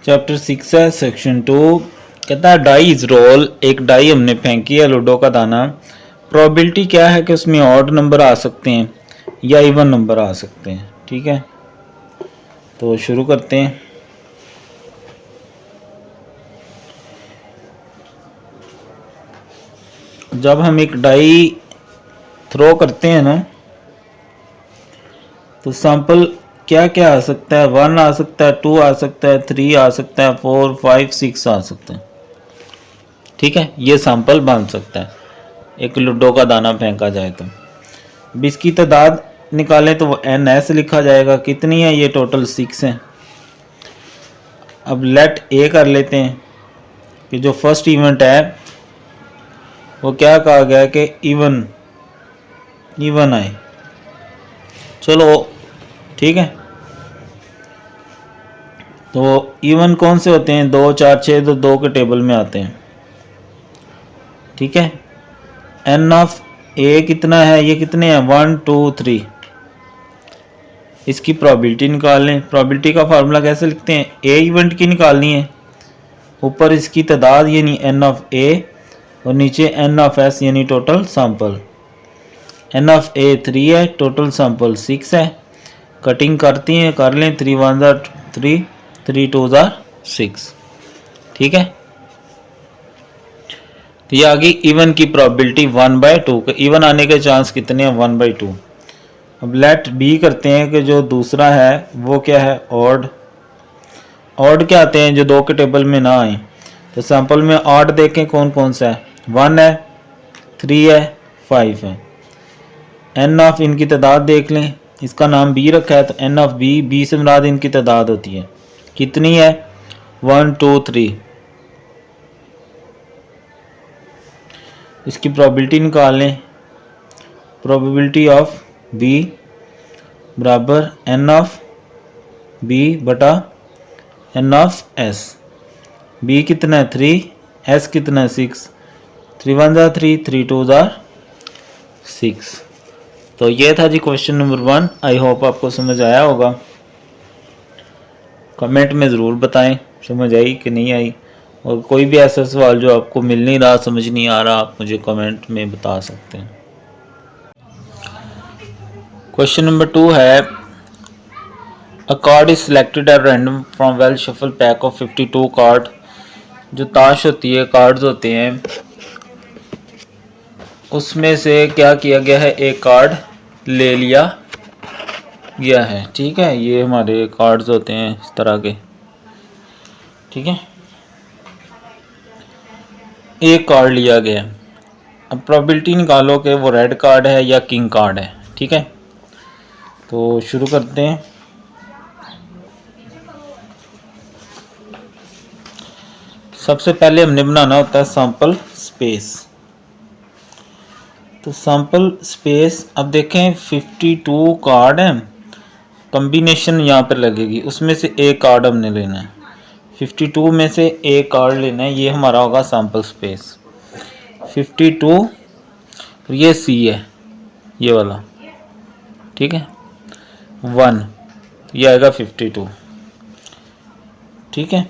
Chapter 6 है section 2। कहता है डाई इज रोल। एक डाई हमने फेंकी है लूडो का दाना। प्रोबेबिलिटी क्या है कि उसमें ऑड नंबर आ सकते हैं या इवन नंबर आ सकते हैं। ठीक है, तो शुरू करते हैं। जब हम एक डाई थ्रो करते हैं ना, तो सैंपल क्या क्या आ सकता है। 1 आ सकता है, 2 आ सकता है, 3 आ सकता है, 4, 5, 6 आ सकता है। ठीक है, ये सैंपल बन सकता है एक लूडो का दाना फेंका जाए तो। अब इसकी तादाद निकालें तो वो एन ऐसे लिखा जाएगा। कितनी है ये? टोटल 6 है। अब लेट ए कर लेते हैं कि जो फर्स्ट इवेंट है वो क्या कहा गया है कि इवन आए। चलो ठीक है, तो इवन कौन से होते हैं? 2, 4, 6 तो 2 के टेबल में आते हैं। ठीक है, एन ऑफ ए कितना है? ये कितने हैं? 1, 2, 3। इसकी प्रोबेबिलिटी निकाल लें। प्रोबेबिलिटी का फार्मूला कैसे लिखते हैं? ए इवेंट की निकालनी है, ऊपर इसकी तादाद यानी एन ऑफ ए और नीचे एन ऑफ एस यानी टोटल सैंपल। एन ऑफ ए 3 है, टोटल सैंपल 6 है। कटिंग करती हैं, कर लें। 3 1 ज़ा 3, 3 2 ज़ा 6। ठीक है, तो ये आ गई इवन की प्रोबेबिलिटी 1/2। इवन आने के चांस कितने हैं? 1/2। अब लेट बी करते हैं कि जो दूसरा है वो क्या है? ऑड। ऑड क्या आते हैं? जो 2 के टेबल में ना आए। तो सैंपल में ऑड देखें कौन कौन सा है। 1 है, 3 है, 5 है। एन ऑफ इनकी तादाद देख लें। इसका नाम बी रखा है तो एन ऑफ बी, बी से मुराद इनकी तादाद होती है। कितनी है? 1 2 3। इसकी प्रोबेबिलिटी निकाल लें। प्रोबेबिलिटी ऑफ बी बराबर एन ऑफ बी बटा एन ऑफ एस। बी कितना है? 3। एस कितना है? 6। 3 1 ज़ा 3, 3 2 ज़ा 6। तो ये था जी क्वेश्चन नंबर 1। आई होप आपको समझ आया होगा। कमेंट में ज़रूर बताएं समझ आई कि नहीं आई, और कोई भी ऐसा सवाल जो आपको मिल नहीं रहा, समझ नहीं आ रहा, आप मुझे कमेंट में बता सकते हैं। क्वेश्चन नंबर 2 है अ card is selected at random from well shuffle pack of 52 card. जो ताश होती है, कार्ड्स होते हैं, उसमें से क्या किया गया है? एक कार्ड ले लिया गया है। ठीक है, ये हमारे कार्ड्स होते हैं इस तरह के। ठीक है, एक कार्ड लिया गया। अब प्रोबेबिलिटी निकालो कि वो रेड कार्ड है या किंग कार्ड है। ठीक है, तो शुरू करते हैं। सबसे पहले हमने बनाना होता है सैंपल स्पेस। तो सैंपल स्पेस, अब देखें 52 कार्ड हैं, कॉम्बिनेशन यहाँ पर लगेगी, उसमें से एक कार्ड हमने लेना है। 52 में से एक कार्ड लेना है, ये हमारा होगा सैंपल स्पेस 52। और ये सी है, ये वाला। ठीक है, 1, ये आएगा 52। ठीक है,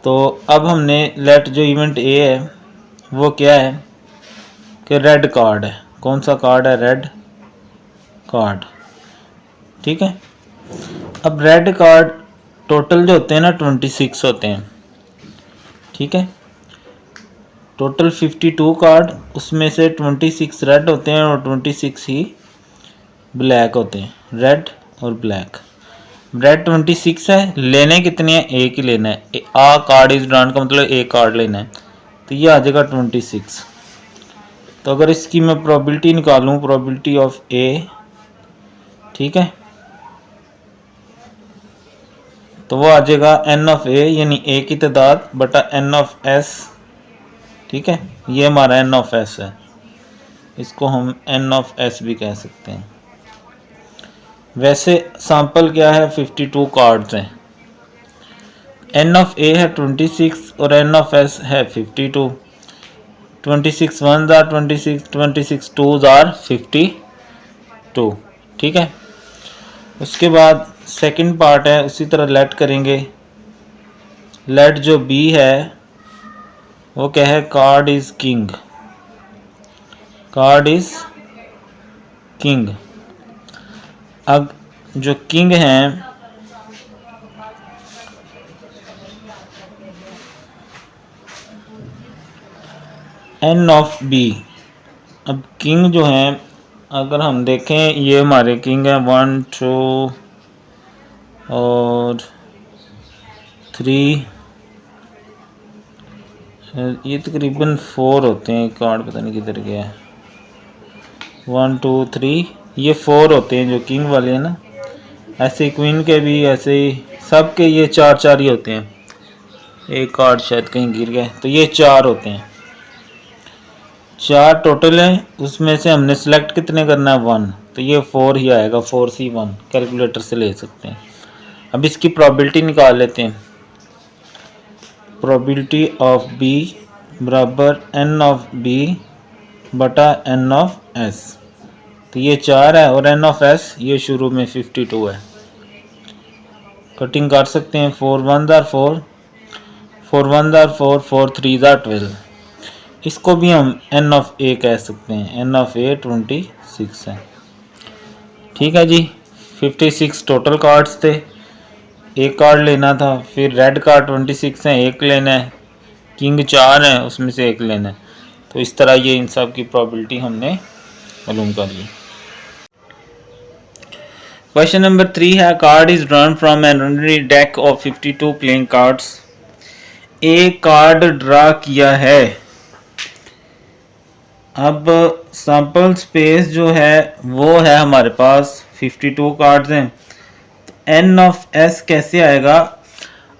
तो अब हमने लेट जो इवेंट ए है वो क्या है कि रेड कार्ड है। कौन सा कार्ड है? Red card. ठीक है, अब रेड कार्ड टोटल जो होते हैं ना 26 होते हैं। ठीक है, टोटल 52 कार्ड, उसमें से 26 रेड होते हैं और 26 ही ब्लैक होते हैं। रेड और ब्लैक। रेड 26 है, लेने कितने हैं? एक ही लेना है। आ कार्ड इज ड्रॉन का मतलब एक कार्ड लेना है, तो ये आ जाएगा 26। तो अगर इसकी मैं प्रोबेबिलिटी निकालूं, प्रोबेबिलिटी ऑफ ए, ठीक है, तो वो आ जाएगा एन ऑफ ए यानी ए की तादाद बटा एन ऑफ एस। ठीक है, ये हमारा एन ऑफ एस है, इसको हम एन ऑफ एस भी कह सकते हैं। वैसे सैंपल क्या है? 52 कार्ड्स हैं। एन ऑफ ए है 26 और एन ऑफ एस है 52। 26 1 ज़ार 26, 26 2 ज़ार 52। ठीक है, उसके बाद सेकंड पार्ट है, उसी तरह लेट करेंगे लेट जो बी है वो क्या है, card is king, card is king. अब जो किंग हैं एन ऑफ बी। अब किंग जो है अगर हम देखें ये हमारे किंग है 1 2 और 3, ये तकरीबन 4 होते हैं, कार्ड पता नहीं किधर गया है, 1 2 3 ये 4 होते हैं जो किंग वाले हैं ना। ऐसे क्वीन के भी ऐसे ही सब के ये 4 4 ही होते हैं। एक कार्ड शायद कहीं गिर गया, तो ये 4 होते हैं, 4 टोटल हैं। उसमें से हमने सेलेक्ट कितने करना है 1, तो ये 4 ही आएगा, 4C1 कैलकुलेटर से ले सकते हैं। अब इसकी प्रोबेबिलिटी निकाल लेते हैं। प्रोबेबिलिटी ऑफ बी बराबर एन ऑफ बी बटा एन ऑफ एस, तो ये 4 है और एन ऑफ एस ये शुरू में 52 है। कटिंग कर सकते हैं, 4 1 4 4 1 4 4 3 12। इसको भी हम एन ऑफ ए कह सकते हैं, एन ऑफ ए 26 है। ठीक है जी, 56 टोटल कार्ड्स थे, एक कार्ड लेना था। फिर रेड कार्ड 26 है, एक लेना है। किंग 4 है, उसमें से एक लेना है। तो इस तरह ये इन सब की प्रोबेबिलिटी हमने मालूम कर ली। क्वेश्चन नंबर 3 है, card is drawn from an ordinary deck of 52 playing cards. एक कार्ड ड्रा किया है। अब सैंपल स्पेस जो है वो है हमारे पास 52 कार्ड्स हैं। एन ऑफ एस कैसे आएगा?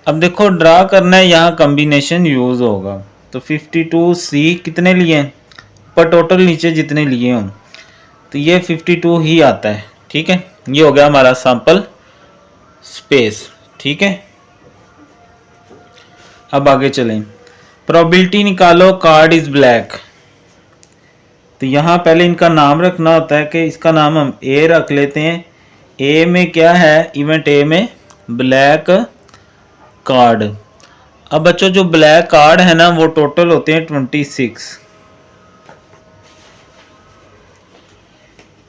अब देखो ड्रा करना है, यहाँ कम्बिनेशन यूज होगा। तो 52C कितने लिए हैं, पर टोटल नीचे जितने लिए हों, तो ये 52 ही आता है। ठीक है, ये हो गया हमारा सैंपल स्पेस। ठीक है, अब आगे चलें। प्रोबेबिलिटी निकालो, कार्ड इज ब्लैक। तो यहाँ पहले इनका नाम रखना होता है कि इसका नाम हम ए रख लेते हैं। ए में क्या है, इवेंट ए में ब्लैक कार्ड। अब बच्चों जो ब्लैक कार्ड है ना वो टोटल होते हैं 26।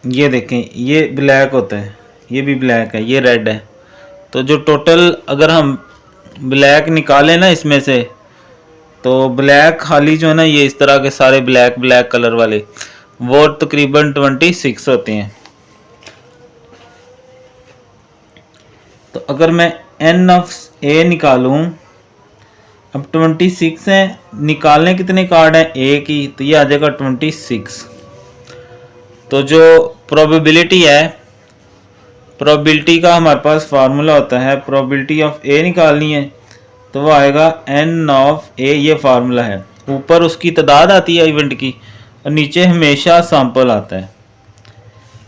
ये देखें, ये ब्लैक होता है, ये भी ब्लैक है, ये रेड है। तो जो टोटल अगर हम ब्लैक निकालें ना इसमें से, तो ब्लैक खाली जो है ना, ये इस तरह के सारे ब्लैक ब्लैक कलर वाले, वो तकरीबन 26 होते हैं। तो अगर मैं एन ऑफ ए निकालूं, अब 26 है, निकालने कितने कार्ड हैं, एक ही, तो ये आ जाएगा 26। तो जो प्रोबेबिलिटी है, प्रोबेबिलिटी का हमारे पास फार्मूला होता है, प्रोबेबिलिटी ऑफ ए निकालनी है तो वो आएगा एन ऑफ ए, ये फार्मूला है। ऊपर उसकी तादाद आती है इवेंट की और नीचे हमेशा सैंपल आता है।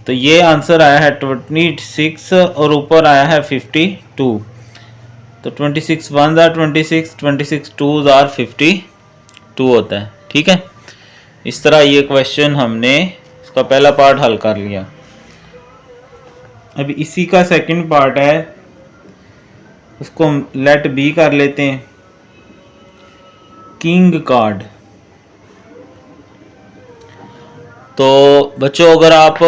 तो ये आंसर आया है 26 और ऊपर आया है 52। तो 26 1 आर 26, 26 2 आर 52 होता है। ठीक है, इस तरह ये क्वेश्चन हमने इसका पहला पार्ट हल कर लिया। अभी इसी का सेकंड पार्ट है, उसको हम लेट बी कर लेते हैं। King card. तो बच्चों अगर आप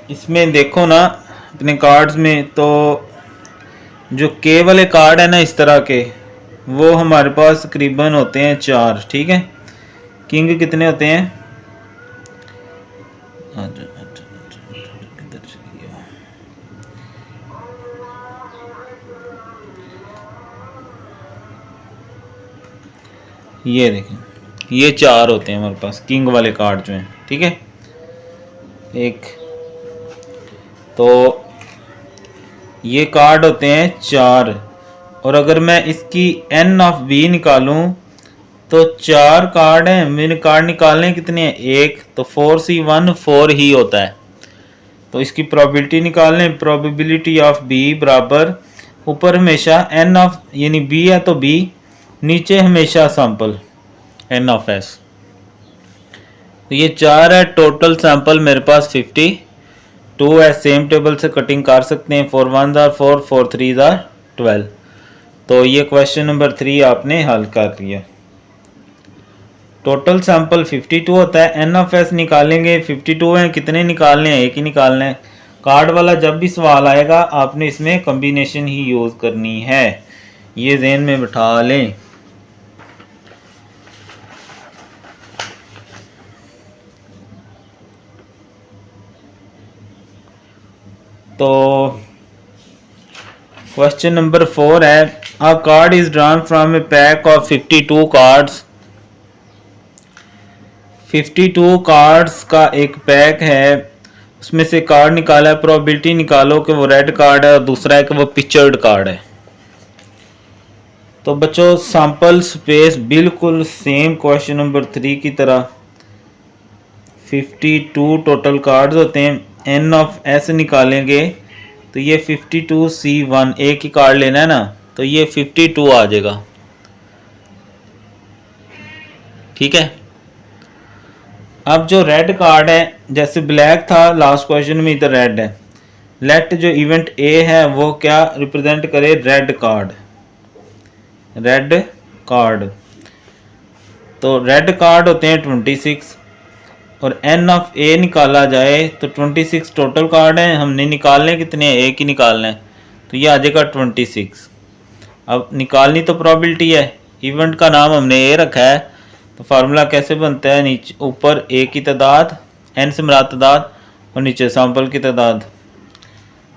इसमें देखो ना अपने कार्ड्स में, तो जो के वाले कार्ड है ना इस तरह के, वो हमारे पास तकरीबन होते हैं 4। ठीक है, किंग कितने होते हैं, ये देखें, ये 4 होते हैं हमारे पास किंग वाले कार्ड जो हैं। ठीक है, एक तो ये कार्ड होते हैं 4। और अगर मैं इसकी एन ऑफ बी निकालूं तो 4 कार्ड हैं, मैंने कार्ड निकालने कितने हैं, एक, तो 4C1 4 ही होता है। तो इसकी प्रोबेबिलिटी निकालने, प्रोबेबिलिटी ऑफ बी बराबर ऊपर हमेशा एन ऑफ, यानी बी है तो बी, नीचे हमेशा सैंपल एन ऑफ एस। तो ये 4 है, टोटल सैंपल मेरे पास 52 है। सेम टेबल से कटिंग कर सकते हैं, 4 1 आर 4 4 3 आर 12। तो ये क्वेश्चन नंबर 3 आपने हल कर लिया। टोटल सैंपल 52 होता है। एन ऑफ एस निकालेंगे, 52 हैं, कितने निकालने हैं? एक ही निकालना है। कार्ड वाला जब भी सवाल आएगा आपने इसमें कॉम्बिनेशन ही यूज़ करनी है, ये ज़हन में बिठा लें। तो क्वेश्चन नंबर 4 है, अ card is drawn from A pack of 52 cards. 52 cards का एक पैक है, उसमें से कार्ड निकाला है, प्रोबेबिलिटी निकालो कि वो रेड कार्ड है और दूसरा है कि वो पिक्चर्ड कार्ड है। तो बच्चों सैंपल स्पेस बिल्कुल सेम क्वेश्चन नंबर 3 की तरह 52 टोटल कार्ड्स होते हैं। एन ऑफ एस निकालेंगे तो ये 52C1 एक ही कार्ड लेना है ना, तो ये 52 आ जाएगा। ठीक है। अब जो रेड कार्ड है, जैसे ब्लैक था लास्ट क्वेश्चन में, इधर रेड है। लेट जो इवेंट ए है वो क्या रिप्रेजेंट करे? Red card. रेड कार्ड, तो रेड कार्ड होते हैं 26 और एन ऑफ ए निकाला जाए तो 26 टोटल कार्ड हैं, हमने निकालने कितने हैं? एक ही निकालना है, तो ये आ जाएगा 26। अब निकालनी तो प्रोबेबिलिटी है, इवेंट का नाम हमने ए रखा है, तो फार्मूला कैसे बनता है? नीचे ऊपर ए की तादाद, एन से मुराद तादाद, और नीचे सैंपल की तादाद।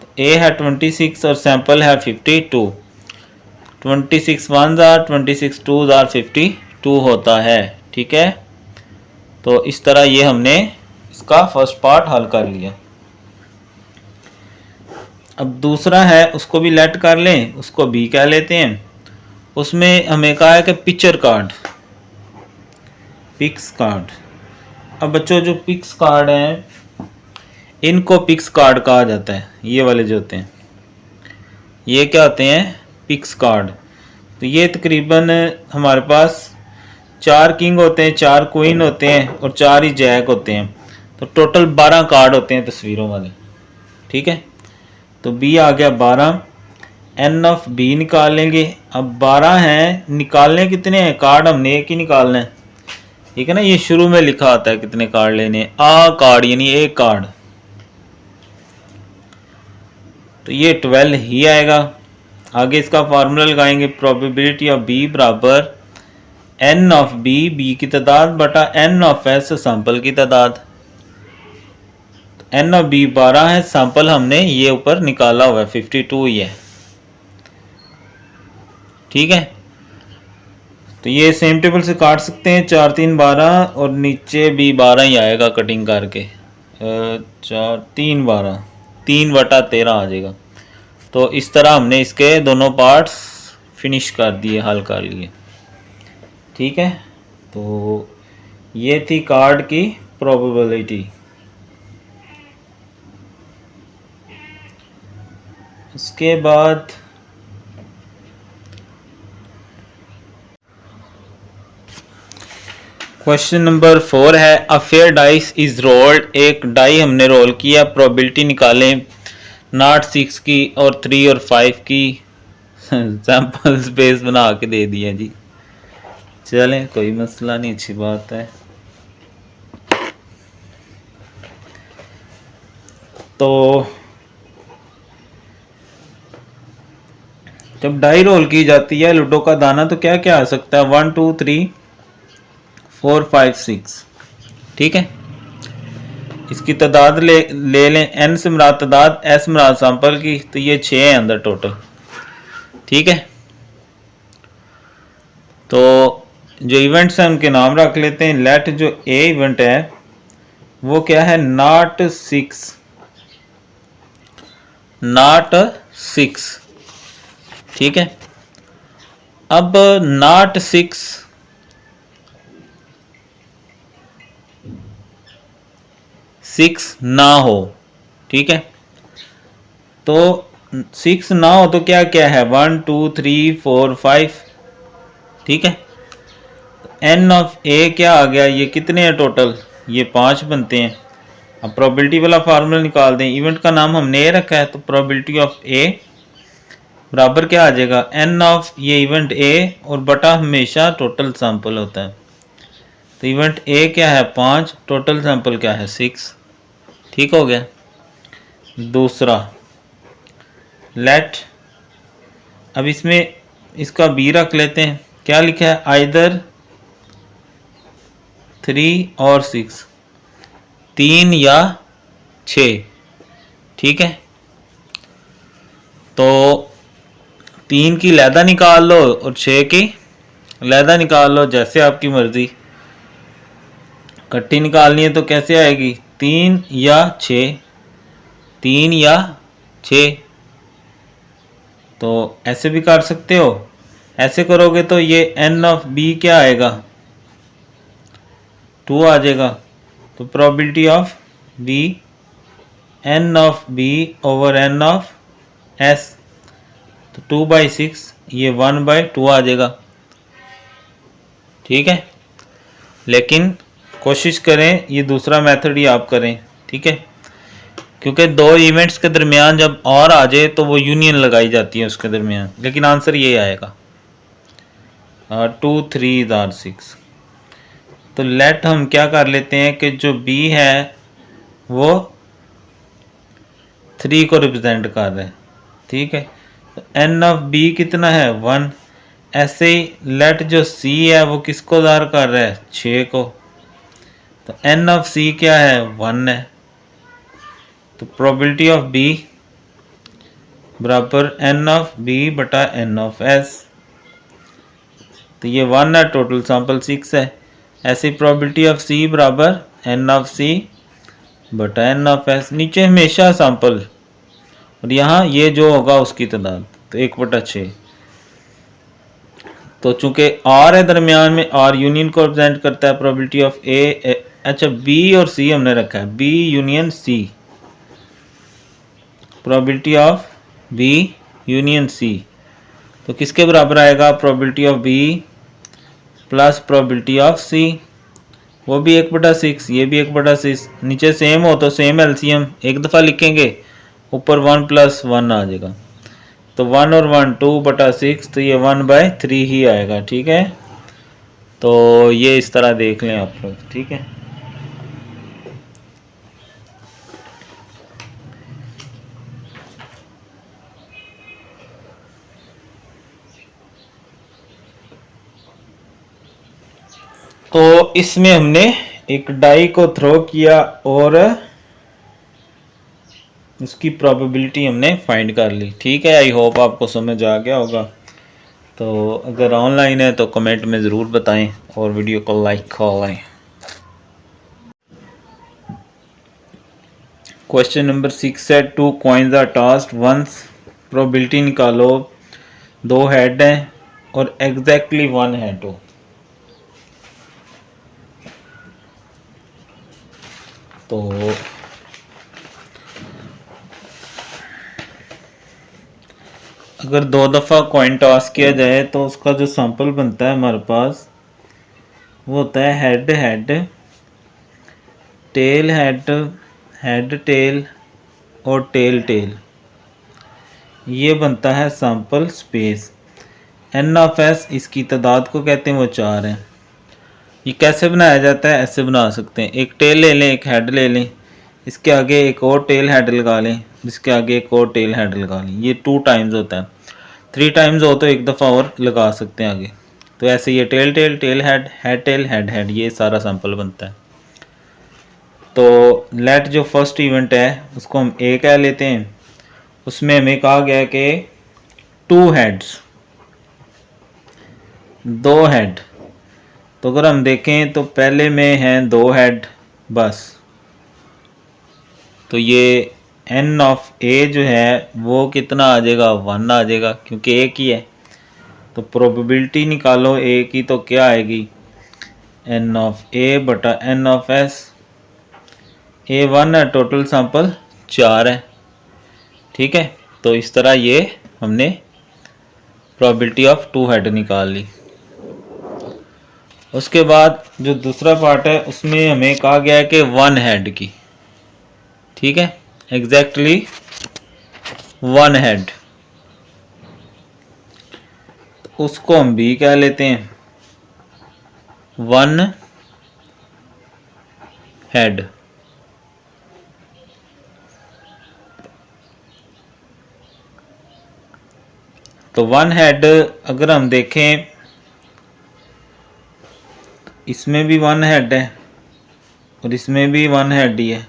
तो ए है 26 और सैंपल है 52। 26 1s आर 26 2s आर 52 होता है। ठीक है, तो इस तरह ये हमने इसका फर्स्ट पार्ट हल कर लिया। अब दूसरा है, उसको भी लेट कर लें, उसको बी कह लेते हैं। उसमें हमें कहा है कि पिक्चर कार्ड, पिक्स कार्ड। अब बच्चों जो पिक्स कार्ड हैं इनको पिक्स कार्ड कहा जाता है। ये वाले जो होते हैं ये क्या होते हैं? Pics card. तो ये तकरीबन हमारे पास 4 किंग होते हैं, 4 क्वीन होते हैं और 4 ही जैक होते हैं, तो टोटल 12 कार्ड होते हैं तस्वीरों वाले। ठीक है, तो बी आ गया 12। एन ऑफ बी निकालेंगे। अब 12 हैं, निकालने कितने हैं? कार्ड हमने एक ही निकालना है। ठीक है ना, ये शुरू में लिखा आता है कितने कार्ड लेने, आ कार्ड यानी एक कार्ड, तो ये 12 ही आएगा। आगे इसका फार्मूला लगाएंगे, प्रोबेबिलिटी ऑफ बी बराबर एन ऑफ बी, बी की तादाद बटा एन ऑफ एस, सैंपल की तादाद। एन ऑफ बी 12 है, सैंपल हमने ये ऊपर निकाला हुआ है 52 ही है। ठीक है, तो ये सेम टेबल से काट सकते हैं, 4 3 12 और नीचे भी 12 ही आएगा कटिंग करके, 4 3 12, 3/13 आ जाएगा। तो इस तरह हमने इसके दोनों पार्ट्स फिनिश कर दिए, हल कर लिए। ठीक है, तो ये थी कार्ड की प्रोबेबिलिटी। उसके बाद क्वेश्चन नंबर 4 है, a fair dice is rolled. एक डाई हमने रोल किया, प्रोबेबिलिटी निकालें। नॉट 6 की और 3 और 5 की। सैंपल स्पेस बना के दे दिए जी, चलें कोई मसला नहीं, अच्छी बात है। तो जब डाई रोल की जाती है लूडो का दाना, तो क्या क्या आ सकता है? 1 2 3 4 5 6। ठीक है, इसकी तादाद ले लें, एन से मुराद तादाद, एस मुराद सैंपल की, तो ये 6 है अंदर टोटल। ठीक है, तो जो इवेंट्स हैं उनके नाम रख लेते हैं। लेट जो ए इवेंट है वो क्या है? Not 6, not 6। ठीक है, अब नॉट 6 ना हो। ठीक है, तो 6 ना हो तो क्या क्या है? 1 2 3 4 5। ठीक है, एन ऑफ ए क्या आ गया? ये कितने हैं टोटल? ये 5 बनते हैं। अब प्रोबेबिलिटी वाला फार्मूला निकाल दें। इवेंट का नाम हमने ए रखा है, तो प्रोबेबिलिटी ऑफ ए बराबर क्या आ जाएगा, एन ऑफ ये इवेंट ए और बटा हमेशा टोटल सैंपल होता है। तो इवेंट ए क्या है 5, टोटल सैंपल क्या है 6। ठीक हो गया। दूसरा लेट, अब इसमें इसका बी रख लेते हैं। क्या लिखा है, आइदर 3 और 6, 3 या 6। ठीक है, तो 3 की लैदा निकाल लो और 6 की लैदा निकाल लो, जैसे आपकी मर्जी। इकट्ठी निकालनी है तो कैसे आएगी, 3 या 6, 3 या 6। तो ऐसे भी कर सकते हो। ऐसे करोगे तो ये एन ऑफ बी क्या आएगा, 2 आ जाएगा। तो probability of B, N of B over N of S, तो 2/6, ये 1/2 आ जाएगा। ठीक है, लेकिन कोशिश करें ये दूसरा मेथड ही आप करें। ठीक है, क्योंकि दो इवेंट्स के दरमियान जब और आ जाए तो वो यूनियन लगाई जाती है उसके दरमियान, लेकिन आंसर ये आएगा 2 3 और 6। तो लेट हम क्या कर लेते हैं कि जो बी है वो 3 को रिप्रेजेंट कर रहे हैं। ठीक है, तो एन ऑफ बी कितना है 1। ऐसे ही लेट जो सी है वो किसको ज़ाहिर कर रहा है 6 को। तो एन ऑफ सी क्या है 1 है। तो प्रोबेबिलिटी ऑफ बी बराबर एन ऑफ बी बटा एन ऑफ एस। तो ये 1 है, टोटल सैंपल 6 है। ऐसी प्रोबेबिलिटी ऑफ सी बराबर एन ऑफ सी बटा एन ऑफ एस। नीचे हमेशा सैंपल और यहाँ ये जो होगा उसकी तादाद, तो 1/6। तो चूंकि आर है दरमियान में, आर यूनियन को रिप्रेजेंट करता है, प्रोबेबिलिटी ऑफ ए, अच्छा बी और सी हमने रखा है, B union C, probability of B union C. तो किसके बराबर आएगा, probability of B plus probability of C, वो भी 1/6, ये भी 1/6। नीचे सेम हो तो सेम एलसीएम एक दफ़ा लिखेंगे, ऊपर 1 + 1 आ जाएगा। तो 1 और 1 2/6, तो ये 1/3 ही आएगा। ठीक है, तो ये इस तरह देख लें आप लोग। ठीक है, तो इसमें हमने एक डाई को थ्रो किया और उसकी प्रोबेबिलिटी हमने फाइंड कर ली। ठीक है, आई होप आपको समझ आ गया होगा। तो अगर ऑनलाइन है तो कमेंट में ज़रूर बताएं और वीडियो को लाइक करें। क्वेश्चन नंबर 6 है 2 coins are tossed once. Probability निकालो, 2 हेड हैं और एग्जैक्टली 1 हेड हो। तो अगर 2 दफ़ा कॉइन टॉस किया जाए तो उसका जो सैंपल बनता है हमारे पास वो होता है head head, tail head, head tail और टेल टेल। ये बनता है sample space. N of S इसकी तादाद को कहते हैं, वो 4 है। ये कैसे बनाया जाता है, ऐसे बना सकते हैं, एक टेल ले लें, एक हेड ले लें, इसके आगे एक और टेल हेड लगा लें, इसके आगे एक और टेल हेड लगा लें। ये 2 टाइम्स होता है, 3 टाइम्स हो तो एक दफ़ा और लगा सकते हैं आगे। तो ऐसे ये tail tail, tail head, head tail, head head, ये सारा सैंपल बनता है। तो लेट जो फर्स्ट इवेंट है उसको हम ए कह लेते हैं। उसमें हमें कहा गया कि 2 हेड्स, 2 हेड। तो अगर हम देखें तो पहले में हैं 2 हेड बस। तो ये एन ऑफ ए जो है वो कितना आ जाएगा, 1 आ जाएगा, क्योंकि एक ही है। तो प्रोबेबिलिटी निकालो ए की, तो क्या आएगी, एन ऑफ ए बटा एन ऑफ एस। ए 1 है, टोटल सैंपल 4 है। ठीक है, तो इस तरह ये हमने प्रोबेबिलिटी ऑफ 2 हेड निकाल ली। उसके बाद जो दूसरा पार्ट है उसमें हमें कहा गया है कि 1 हेड की। ठीक है, एग्जैक्टली 1 हेड। उसको हम बी कह लेते हैं। 1 हेड, तो 1 हेड अगर हम देखें इसमें भी 1 हेड है और इसमें भी 1 हेड ही है,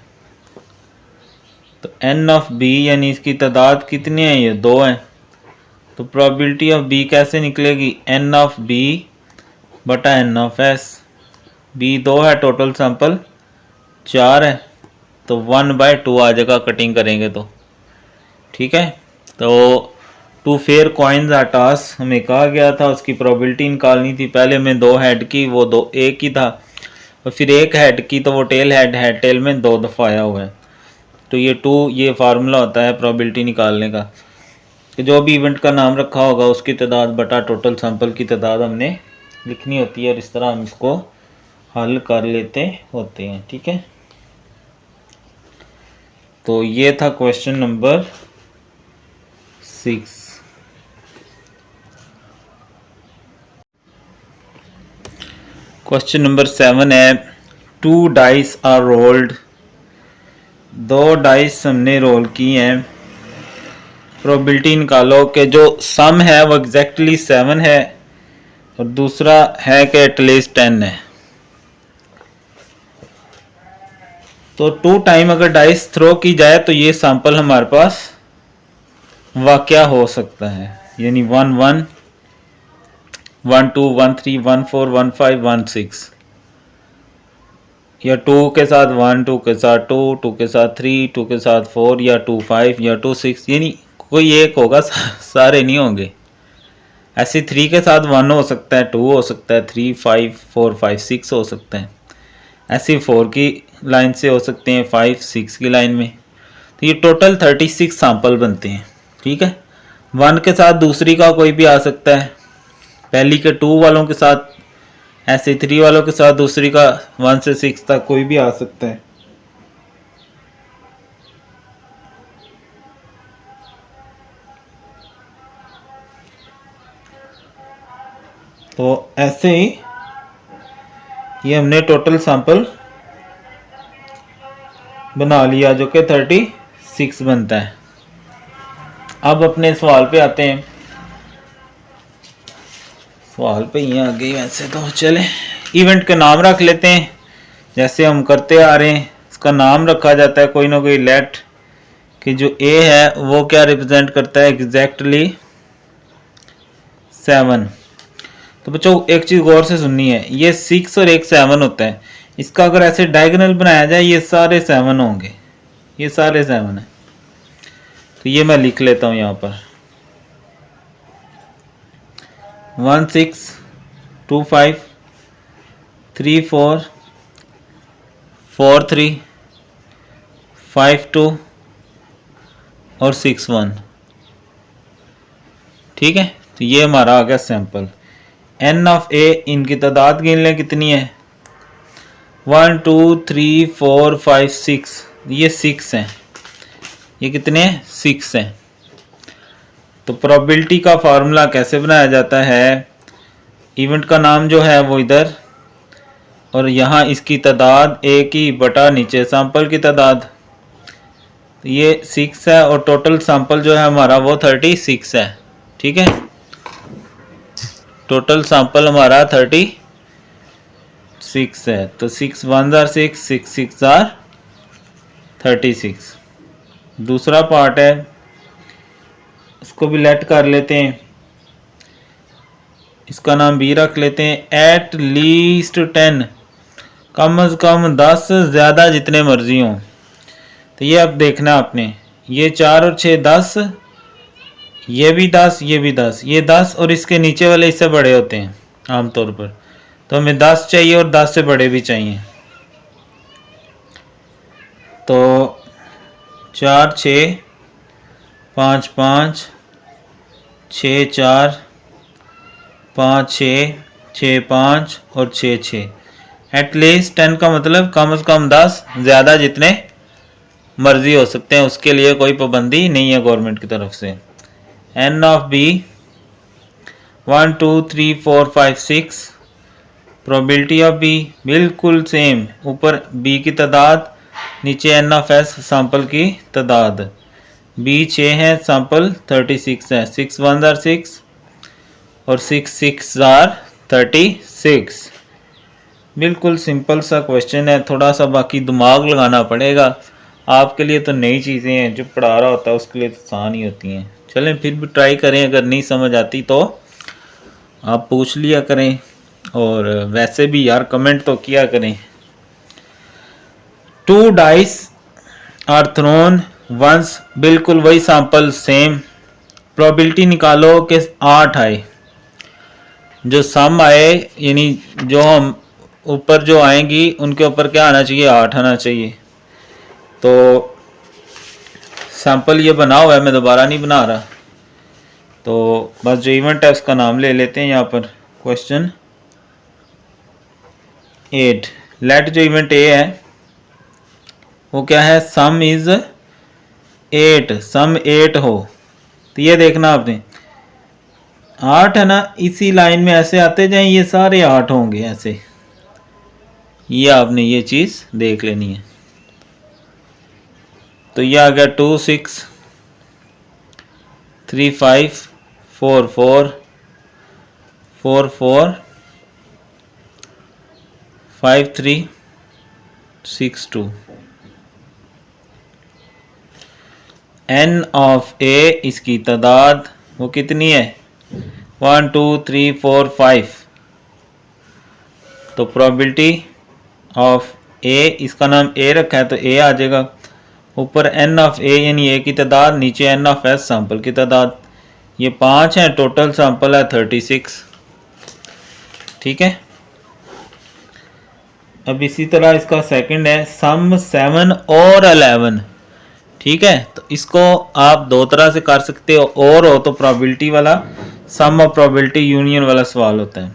तो n ऑफ b यानी इसकी तादाद कितनी है, ये 2 है। तो प्रोबेबिलिटी ऑफ b कैसे निकलेगी, n ऑफ b बटा n ऑफ s। b 2 है, टोटल सैंपल 4 है, तो 1/2 आ जाएगा कटिंग करेंगे तो। ठीक है, तो 2 फेयर कॉइन्स आर टॉस हमें कहा गया था, उसकी प्रोबेबिलिटी निकालनी थी। पहले में 2 हेड की, वो 2 एक ही था, और फिर 1 हेड की तो वो टेल हेड है, टेल में 2 दफ़ा आया हुआ है। तो ये 2 ये फार्मूला होता है प्रोबेबिलिटी निकालने का, कि जो भी इवेंट का नाम रखा होगा उसकी तादाद बटा टोटल सैंपल की तादाद हमने लिखनी होती है, और इस तरह हम इसको हल कर लेते होते हैं। ठीक है, तो ये था क्वेश्चन नंबर 6। क्वेश्चन नंबर 7 है 2 डाइस आर रोल्ड, 2 डाइस हमने रोल की हैं, प्रोबेबिलिटी निकालो कि जो सम है वो एग्जैक्टली 7 है और दूसरा है कि एटलीस्ट 10 है। तो 2 टाइम अगर डाइस थ्रो की जाए तो ये सैंपल हमारे पास वाकया हो सकता है, यानी 1 1 1 2 1 3 1 4 1 5 1 6, या 2 के साथ 1 2 के साथ 2 2 के साथ 3 2 के साथ 4 या 2 5 या 2 6, यानी कोई एक होगा, सारे नहीं होंगे। ऐसे 3 के साथ 1 हो सकता है, 2 हो सकता है, 3 5 4 5 6 हो सकते हैं। ऐसे 4 की लाइन से हो सकते हैं, 5 6 की लाइन में। तो ये टोटल 36 सैंपल बनते हैं। ठीक है, 1 के साथ दूसरी का कोई भी आ सकता है, पहली के 2 वालों के साथ, ऐसे 3 वालों के साथ दूसरी का 1 से 6 तक कोई भी आ सकता है। तो ऐसे ही ये हमने टोटल सैंपल बना लिया जो कि 36 बनता है। अब अपने सवाल पे आते हैं, सवाल पे ही आगे वैसे तो चले, इवेंट का नाम रख लेते हैं जैसे हम करते आ रहे हैं। इसका नाम रखा जाता है कोई ना कोई लेट, कि जो ए है वो क्या रिप्रेजेंट करता है, एग्जैक्टली 7। तो बच्चों एक चीज़ गौर से सुननी है, ये 6 और एक 7 होता है, इसका अगर ऐसे डायगोनल बनाया जाए ये सारे 7 होंगे, ये सारे 7 है। तो ये मैं लिख लेता हूँ यहाँ पर 1 6 2 5 3 4 4 3 5 2 और 6 1। ठीक है, तो ये हमारा आ गया सैंपल। एन ऑफ ए, इनकी तादाद गिन लें कितनी है, 1 2 3 4 5 6, ये 6 हैं, ये कितने 6 हैं। तो प्रोबेबिलिटी का फार्मूला कैसे बनाया जाता है, इवेंट का नाम जो है वो इधर, और यहाँ इसकी तादाद ए की बटा नीचे सैंपल की तादाद, तो ये 6 है, और टोटल सैंपल जो है हमारा वो 36 है। ठीक है, टोटल सैंपल हमारा 36 है। तो 6 1 आर 6 6 6 आर 36। दूसरा पार्ट है, इसको भी लेट कर लेते हैं, इसका नाम बी रख लेते हैं। एट लीस्ट 10, कम अज कम 10, ज़्यादा जितने मर्जी हों। तो ये अब देखना आपने, ये 4 और 6 10, ये भी 10, ये भी 10, ये 10 और इसके नीचे वाले इससे बड़े होते हैं आमतौर पर, तो हमें 10 चाहिए और 10 से बड़े भी चाहिए। तो 4 6 5 5 6 4 5 6 6 5 और 6 6, एटलीस्ट 10 का मतलब कम से कम 10, ज़्यादा जितने मर्जी हो सकते हैं, उसके लिए कोई पाबंदी नहीं है गवर्नमेंट की तरफ से। N of B 1 2 3 4 5 6। Probability of B बिल्कुल सेम, ऊपर बी की तादाद, नीचे एन ऑफ एस सैंपल की तादाद। बी 6 है, सैंपल 36 है। 6 1 आर 6 और 6 6 आर 36। बिल्कुल सिंपल सा क्वेश्चन है, थोड़ा सा बाकी दिमाग लगाना पड़ेगा। आपके लिए तो नई चीज़ें हैं, जो पढ़ा रहा होता है उसके लिए तो आसान ही होती हैं। चलें फिर भी ट्राई करें, अगर नहीं समझ आती तो आप पूछ लिया करें, और वैसे भी यार कमेंट तो किया करें। 2 डाइस आर थ्रोन वंस, बिल्कुल वही सैंपल सेम। प्रोबेबिलिटी निकालो कि 8 आए। जो सम आए यानी जो हम ऊपर जो आएंगी उनके ऊपर क्या आना चाहिए, 8 आना चाहिए। तो सैंपल ये बना हुआ है, मैं दोबारा नहीं बना रहा। तो बस जो इवेंट है उसका नाम ले लेते हैं यहाँ पर। क्वेश्चन 8, लेट जो इवेंट ए है वो क्या है, सम इज 8, सम 8 हो। तो ये देखना आपने 8 है ना, इसी लाइन में ऐसे आते जाएं, ये सारे 8 होंगे ऐसे। ये आपने ये चीज़ देख लेनी है। तो ये आ गया 2 6 3 5 4 4 4 4 5 3 6 2। एन ऑफ ए, इसकी तादाद वो कितनी है, 1 2 3 4 5। तो प्रोबेबिलिटी ऑफ ए, इसका नाम ए रखा है तो ए आ जाएगा। ऊपर एन ऑफ ए यानी ए की तादाद, नीचे एन ऑफ एस सैंपल की तादाद। ये 5 है, टोटल सैंपल है 36। ठीक है। अब इसी तरह इसका सेकंड है सम 7 और 11। ठीक है, तो इसको आप दो तरह से कर सकते हो, और हो तो प्रोबेबिलिटी वाला, सम और प्रोबेबिलिटी यूनियन वाला सवाल होता है।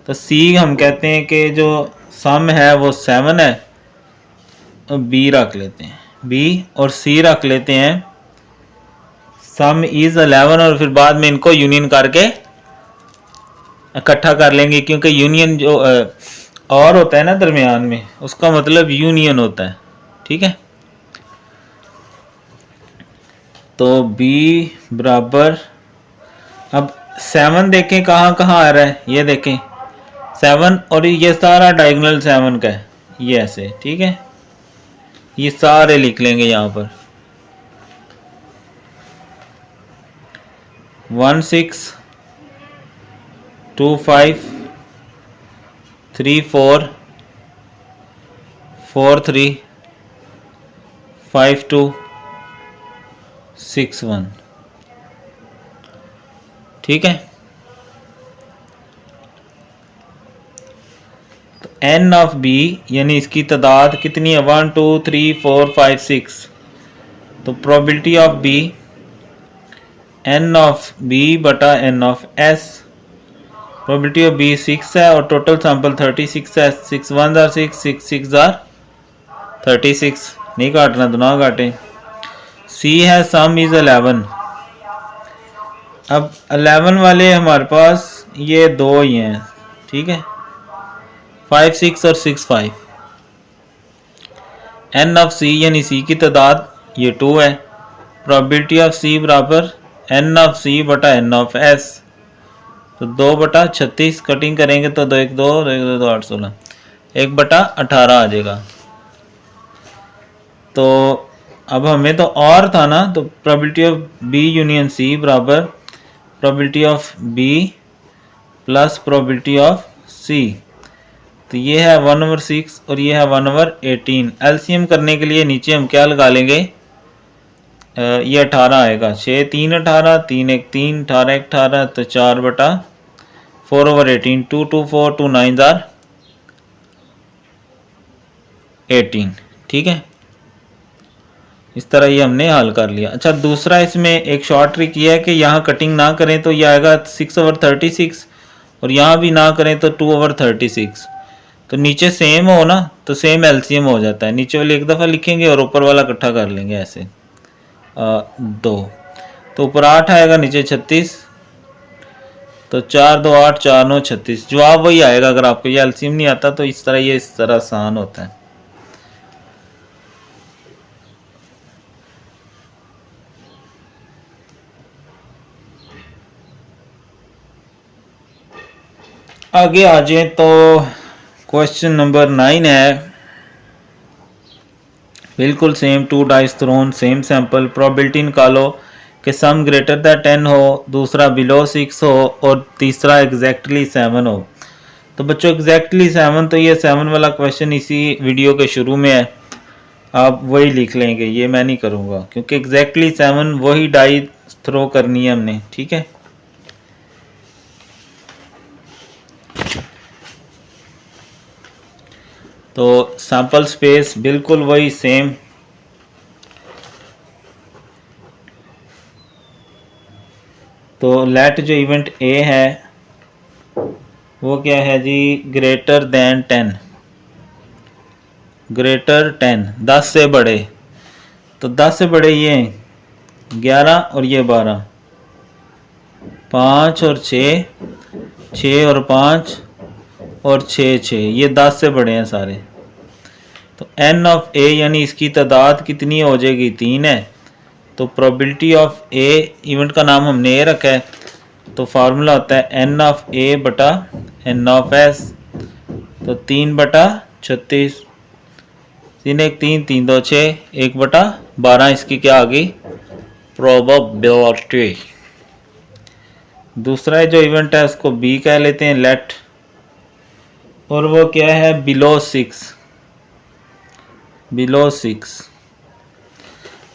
तो सी हम कहते हैं कि जो सम है वो 7 है, बी रख लेते हैं बी, और सी रख लेते हैं सम इज 11, और फिर बाद में इनको यूनियन करके इकट्ठा कर लेंगे, क्योंकि यूनियन जो और होता है ना दरमियान में, उसका मतलब यूनियन होता है। ठीक है, तो b बराबर, अब 7 देखें कहाँ कहाँ आ रहा है, ये देखें 7, और ये सारा डायगोनल 7 का है, ये ऐसे। ठीक है, ये सारे लिख लेंगे यहाँ पर। 1 6 2 5 3 4 4 3 5 2 6 1। ठीक है, तो एन ऑफ बी यानी इसकी तादाद कितनी है, 1 2 3 4 5 6। तो probability of B N of B बटा n of S. Probability of B 6 है और टोटल सैंपल 36 है। 6 1 आर 6 6 6 आर 36। नहीं काटना तो ना काटें। सी है सम इज 11। अब 11 वाले हमारे पास ये दो ही हैं। ठीक है, 5 6 और 6 5। एन ऑफ सी यानी सी की तादाद ये 2 है। प्रोबेबिलिटी ऑफ सी बराबर एन ऑफ सी बटा एन ऑफ एस। तो 2 बटा 36 कटिंग करेंगे तो 2 1 2 2 1 2 2 8 16, 1 बटा 18 आ जाएगा। तो अब हमें तो और था ना, तो probability of B union C बराबर probability of B plus probability of C. तो ये है 1/6 और ये है 1/18। एलसीएम करने के लिए नीचे हम क्या लगा लेंगे, ये 18 आएगा। 6 3 18, 3 1 3, 18 1 18, तो 4 बटा 4/18। 2 2 4 2 9 आर 18। ठीक है, इस तरह ये हमने हल कर लिया। अच्छा, दूसरा इसमें एक शॉर्ट ट्रिक ये है कि यहाँ कटिंग ना करें तो ये आएगा 6/36, और यहाँ भी ना करें तो 2/36। तो नीचे सेम हो ना तो सेम एलसीएम हो जाता है। नीचे वाले एक दफ़ा लिखेंगे और ऊपर वाला इकट्ठा कर लेंगे ऐसे 2। तो ऊपर 8 आएगा, नीचे 36, तो 4 2 8 4 9 36, जवाब वही आएगा। अगर आपको ये एलसीएम नहीं आता तो इस तरह आसान होता है। आगे आ जाए तो क्वेश्चन नंबर 9 है, बिल्कुल same, 2 dice thrown, same sample, probability निकालो कि सम ग्रेटर दैन 10 हो, दूसरा बिलो 6 हो और तीसरा एग्जैक्टली 7 हो। तो बच्चों एग्जैक्टली 7, तो ये 7 वाला क्वेश्चन इसी वीडियो के शुरू में है, आप वही लिख लेंगे, ये मैं नहीं करूँगा क्योंकि एग्जैक्टली 7 वही डाई थ्रो करनी है हमने। ठीक है, तो सैंपल स्पेस बिल्कुल वही सेम। तो लेट जो इवेंट ए है वो क्या है जी, ग्रेटर दैन 10, ग्रेटर 10, 10 से बड़े। तो 10 से बड़े ये 11 और ये 12, 5 और 6, 6 और 5 और 6 6, ये 10 से बड़े हैं सारे। तो एन ऑफ ए यानी इसकी तादाद कितनी हो जाएगी, 3 है। तो प्रोबेबिलिटी ऑफ ए, इवेंट का नाम हमने ए रखा है, तो फार्मूला होता है एन ऑफ ए बटा एन ऑफ एस। तो 3 बटा 36, 3 1 3, 3 2 6, 1 बटा 12, इसकी क्या आ गई, प्रोबेबिलिटी। दूसरा जो इवेंट है उसको बी कह लेते हैं, लेट, और वो क्या है, बिलो 6, बिलो 6।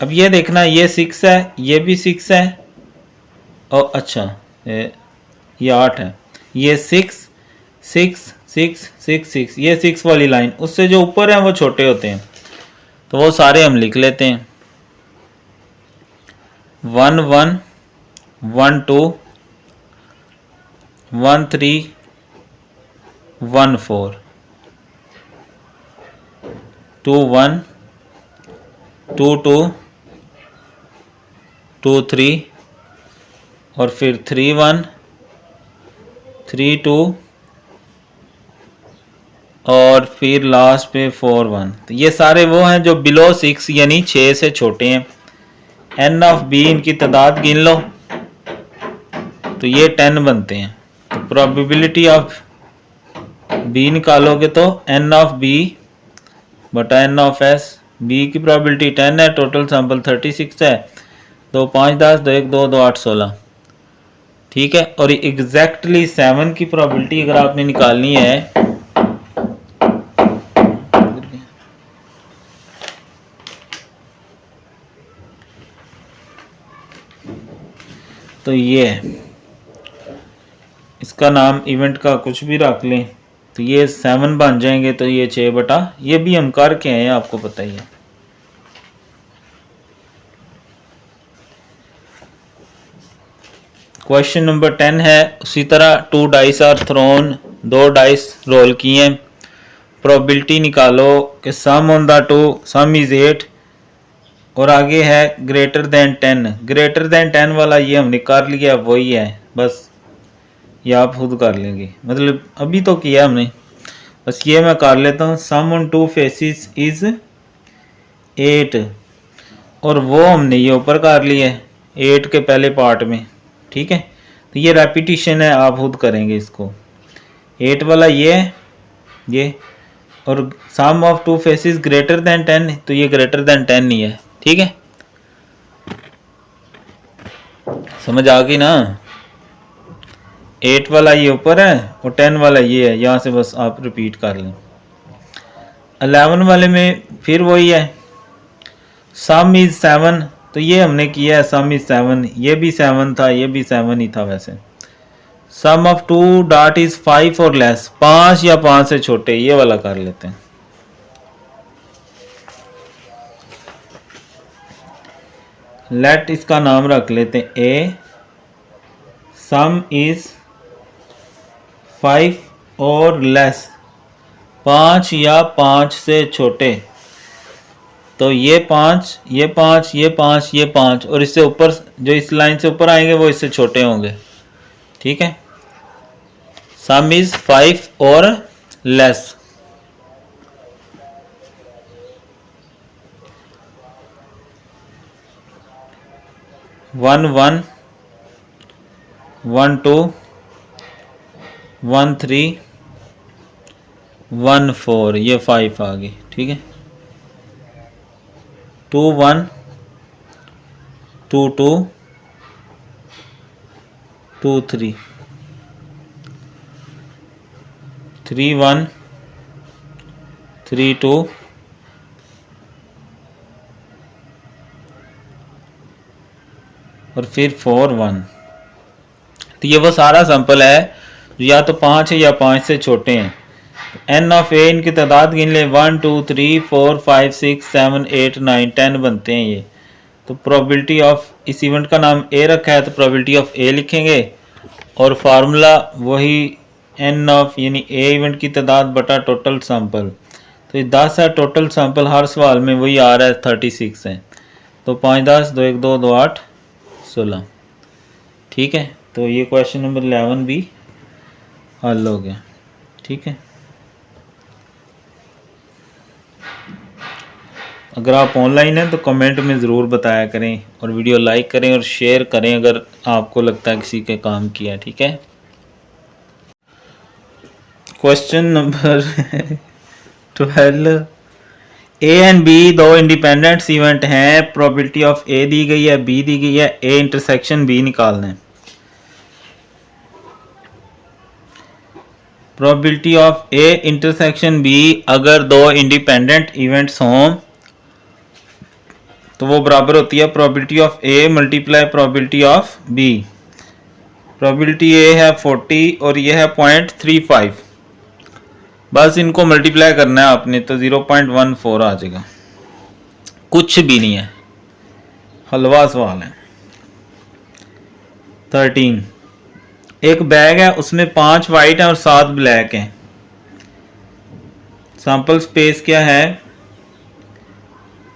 अब ये देखना, ये 6 है, ये भी 6 है, और अच्छा ये 8 है, ये 6 6 6 6 6, ये 6 वाली लाइन, उससे जो ऊपर है वो छोटे होते हैं, तो वो सारे हम लिख लेते हैं। 1 1 1 2 1 3 1 4 2 1 2 2 2 3 और फिर 3 1 3 2 और फिर लास्ट पे 4 1। तो ये सारे वो हैं जो बिलो 6 यानी 6 से छोटे हैं। एन ऑफ बी, इनकी तादाद गिन लो, तो ये 10 बनते हैं। तो प्रोबेबिलिटी ऑफ बी निकालोगे तो एन ऑफ बी बटा एन ऑफ एस, बी की प्रोबेबिलिटी 10 है, टोटल सैंपल 36 है, 2 5 10, 2 1 2 2 8 16। ठीक है, और एग्जैक्टली 7 की प्रोबेबिलिटी अगर आपने निकालनी है तो ये इसका नाम इवेंट का कुछ भी रख लें, तो ये 7 बन जाएंगे, तो ये 6 बटा, ये भी हम करके आए हैं, आपको पता ही है। क्वेश्चन नंबर 10 है, उसी तरह 2 dice are thrown, 2 dice roll किए हैं, प्रोबेबिलिटी निकालो कि sum on the 2, sum is 8, और आगे है ग्रेटर दैन 10, ग्रेटर दैन 10 वाला ये हमने कर लिया, वही है, बस ये आप खुद कर लेंगे, मतलब अभी तो किया हमने, बस ये मैं कर लेता हूँ। सम ऑन 2 फेसिस इज 8, और वो हमने ये ऊपर कर लिया है 8 के पहले पार्ट में। ठीक है, तो ये रेपिटिशन है, आप खुद करेंगे इसको। 8 वाला ये और सम ऑफ 2 फेसिस ग्रेटर दैन 10, तो ये ग्रेटर दैन 10 नहीं है। ठीक है, समझ आ गई ना। 8 वाला ये ऊपर है और 10 वाला ये है, यहाँ से बस आप रिपीट कर लें। 11 वाले में फिर वही है, सम इज 7, तो ये हमने किया है, सम इज 7, ये भी 7 था, ये भी 7 ही था वैसे। सम ऑफ 2 डॉट इज 5 और लेस, 5 या 5 से छोटे, ये वाला कर लेते हैं। लेट इसका नाम रख लेते हैं ए, सम इज 5 और लेस, 5 या 5 से छोटे, तो ये 5 ये 5 ये 5 ये 5, और इससे ऊपर जो इस लाइन से ऊपर आएंगे वो इससे छोटे होंगे। ठीक है, सम इज 5 और लेस। वन वन, 1 2, 1 3, 1 4, ये 5 आ गई। ठीक है, 2 1, 2 2, 2 3, 3 1, 3 2, और फिर 4 1। तो ये वो सारा सैंपल है जो या तो 5 है या 5 से छोटे हैं। एन ऑफ ए, इनकी तादाद गिन ले, 1 2 3 4 5 6 7 8 9 10 बनते हैं ये। तो प्रोबेबिलिटी ऑफ, इस इवेंट का नाम ए रखा है तो प्रोबेबिलिटी ऑफ ए लिखेंगे, और फार्मूला वही एन ऑफ यानी ए इवेंट की तादाद बटा टोटल सैंपल। तो ये 10 है टोटल सैंपल, हर सवाल में वही आ रहा है 36 है। तो 5 10 2 1 2 2 8 16। ठीक है, तो ये क्वेश्चन नंबर 11 भी हल हो गया। ठीक है, अगर आप ऑनलाइन हैं तो कमेंट में ज़रूर बताया करें, और वीडियो लाइक करें और शेयर करें अगर आपको लगता है किसी के काम किया। ठीक है, question number 12, A and B दो इंडिपेंडेंट इवेंट हैं, प्रोबेबिलिटी ऑफ ए दी गई है, बी दी गई है, ए इंटरसेक्शन बी निकालना है। Probability of A intersection B, अगर दो इंडिपेंडेंट इवेंट्स हों तो वो बराबर होती है probability of A multiply probability of B. Probability A है 40 और ये है 0.35, बस इनको मल्टीप्लाई करना है आपने तो 0.14 आ जाएगा। कुछ भी नहीं है, हलवा सवाल है। 13, एक बैग है उसमें 5 वाइट हैं और 7 ब्लैक हैं। सैंपल स्पेस क्या है,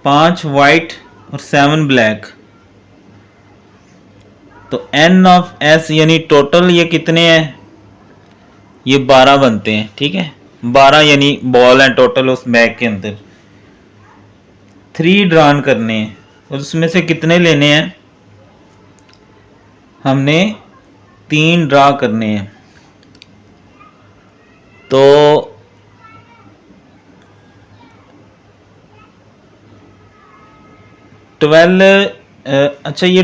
5 वाइट और 7 ब्लैक। तो एन ऑफ एस यानी टोटल ये कितने हैं, ये 12 बनते हैं। ठीक है, 12 यानी बॉल हैं टोटल उस बैग के अंदर। 3 ड्रॉन करने हैं और उसमें से कितने लेने हैं, हमने 3 ड्रा करने हैं। तो अच्छा, ये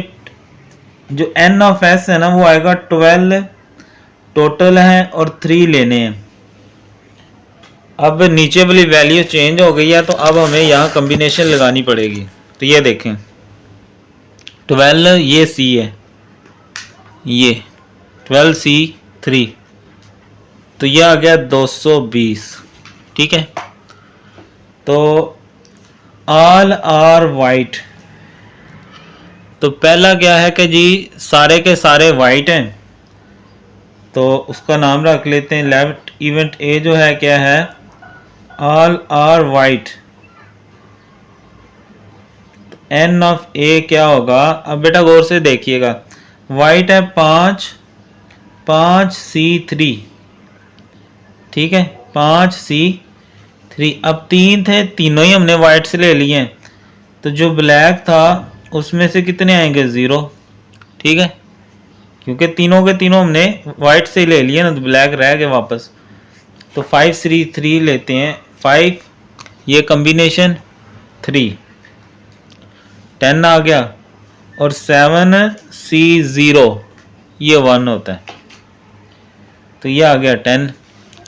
जो एन ऑफ एस है ना वो आएगा 12 टोटल है और 3 लेने हैं। अब नीचे वाली वैल्यू चेंज हो गई है तो अब हमें यहाँ कॉम्बिनेशन लगानी पड़ेगी। तो ये देखें 12 ये सी है, ये 12 सी 3, तो ये आ गया 220। ठीक है, तो ऑल आर वाइट, तो पहला क्या है कि जी सारे के सारे वाइट हैं तो उसका नाम रख लेते हैं लेफ्ट इवेंट ए जो है क्या है, all are white. N of A क्या होगा, अब बेटा गौर से देखिएगा, वाइट है 5 5 सी 3। ठीक है, 5 सी 3। अब 3 थे, तीनों ही हमने वाइट से ले लिए हैं, तो जो ब्लैक था उसमें से कितने आएंगे 0। ठीक है, क्योंकि तीनों के तीनों हमने वाइट से ले लिए ना, तो ब्लैक रह गए वापस। तो 5 3 3 लेते हैं, 5 ये कॉम्बिनेशन 3 10 आ गया, और 7 सी 0 ये 1 होता है, तो ये आ गया 10।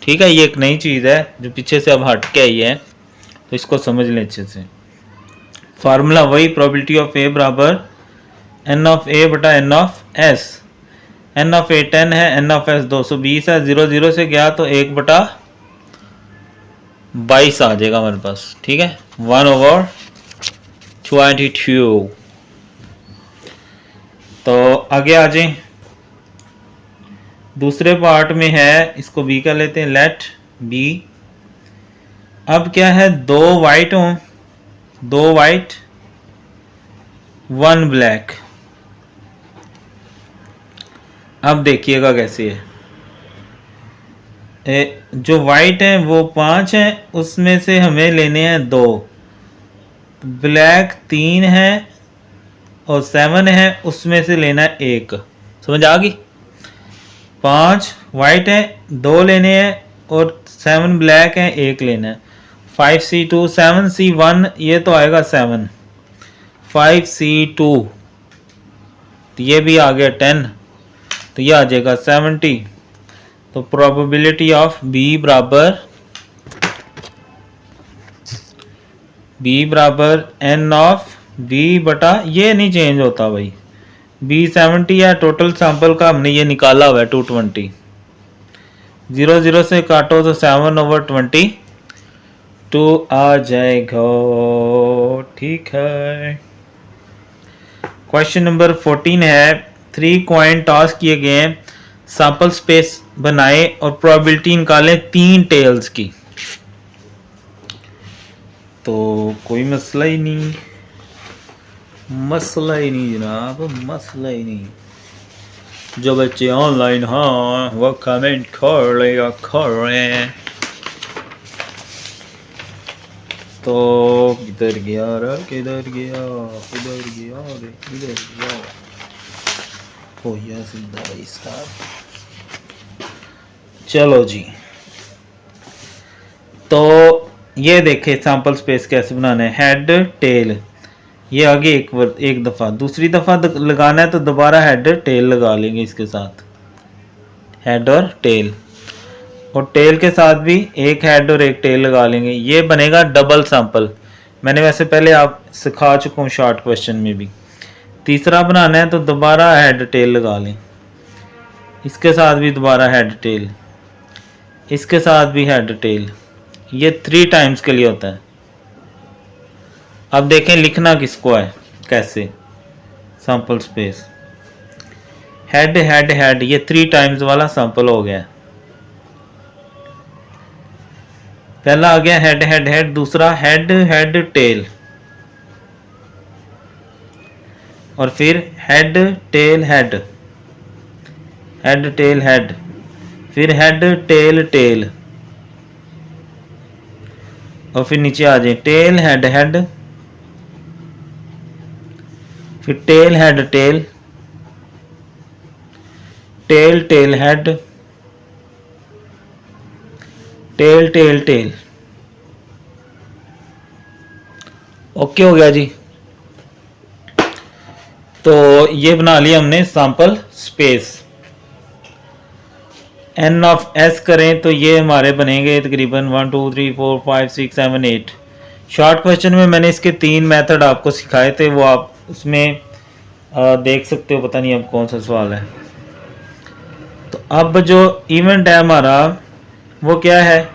ठीक है, ये एक नई चीज़ है जो पीछे से अब हट के आई है, तो इसको समझ लें अच्छे से। फार्मूला वही, प्रोबेबिलिटी ऑफ ए बराबर एन ऑफ ए बटा n of S. N of A 10 है, एन ऑफ एस 220 है, 0 0 से गया तो 1 बटा 22 आ जाएगा हमारे पास। ठीक है, 1/22। तो आगे आ जाए, दूसरे पार्ट में है, इसको बी का लेते हैं, लेट बी। अब क्या है, 2 वाइट हों, 2 वाइट 1 ब्लैक। अब देखिएगा कैसे है, जो वाइट है वो 5 है, उसमें से हमें लेने हैं 2। ब्लैक 3 है और 7 है, उसमें से लेना है 1। समझ आ गई? 5 वाइट है, 2 लेने हैं और 7 ब्लैक है, 1 लेना है। 5C2 7C1 ये तो आएगा 7। 5C2 तो ये भी आ गया 10, तो ये आ जाएगा 70। तो प्रोबेबिलिटी ऑफ बी बराबर एन ऑफ बी बटा, ये नहीं चेंज होता भाई, बी 70 है, टोटल सैंपल का हमने ये निकाला हुआ है 220। 0 0 से काटो तो 7/22 आ जाएगा। ठीक है। क्वेश्चन नंबर 14 है, 3 कॉइन टॉस किए गए हैं, सैंपल स्पेस बनाए और प्रोबेबिलिटी निकालें 3 टेल्स की। तो कोई मसला ही नहीं, जनाब, मसला ही नहीं। जो बच्चे ऑनलाइन हाँ वो कमेंट कर रहे हैं। तो किधर गया रे, किधर गया रे, किधर गया? हो गया सीधा भाई साहब। चलो जी, तो ये देखे सैंपल स्पेस कैसे बनाना है। हेड टेल, ये आगे एक दफ़ा, दूसरी दफ़ा लगाना है तो दोबारा हेड टेल लगा लेंगे इसके साथ, हेड और टेल, और टेल के साथ भी एक हेड और एक टेल लगा लेंगे। ये बनेगा डबल सैंपल। मैंने वैसे पहले आप सिखा चुका हूँ शॉर्ट क्वेश्चन में भी। तीसरा बनाना है तो दोबारा हेड टेल लगा लें, इसके साथ भी दोबारा हेड टेल, इसके साथ भी हेड टेल। ये 3 टाइम्स के लिए होता है। अब देखें लिखना किसको है, कैसे। Sample space head head head, ये 3 टाइम्स वाला सैंपल हो गया। पहला आ गया हेड हेड हेड, दूसरा हेड हेड टेल, और फिर head tail head, head tail head, फिर हेड टेल टेल, और फिर नीचे आ जाए टेल हेड हेड, फिर tail head tail, tail tail head, tail tail tail. Okay हो गया जी। तो ये बना लिया हमने sample space. N of S करें तो ये हमारे बनेंगे तकरीबन 1 2 3 4 5 6 7 8। शॉर्ट क्वेश्चन में मैंने इसके 3 मेथड आपको सिखाए थे, वो आप उसमें देख सकते हो। पता नहीं अब कौन सा सवाल है। तो अब जो इवेंट है हमारा वो क्या है,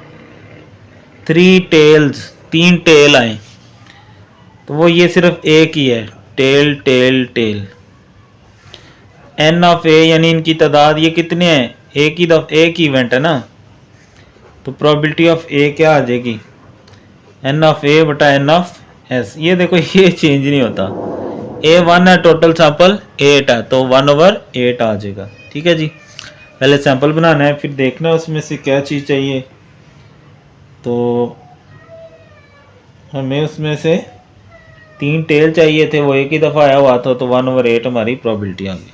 3 टेल्स, 3 टेल आए, तो वो ये सिर्फ एक ही है, tail tail tail. N of A यानी इनकी तादाद ये कितने हैं, एक ही इवेंट है ना, तो प्रोबेबिलिटी ऑफ ए क्या आ जाएगी, एन ऑफ ए बटा एन ऑफ एस। ये देखो ये चेंज नहीं होता। ए 1 है, टोटल सैंपल 8 है, तो 1/8 आ जाएगा। ठीक है जी। पहले सैंपल बनाना है, फिर देखना है उसमें से क्या चीज़ चाहिए। तो हमें उसमें से 3 टेल चाहिए थे, वो एक ही दफ़ा आया हुआ था, तो 1/8 हमारी प्रोबेबिलिटी आ गई।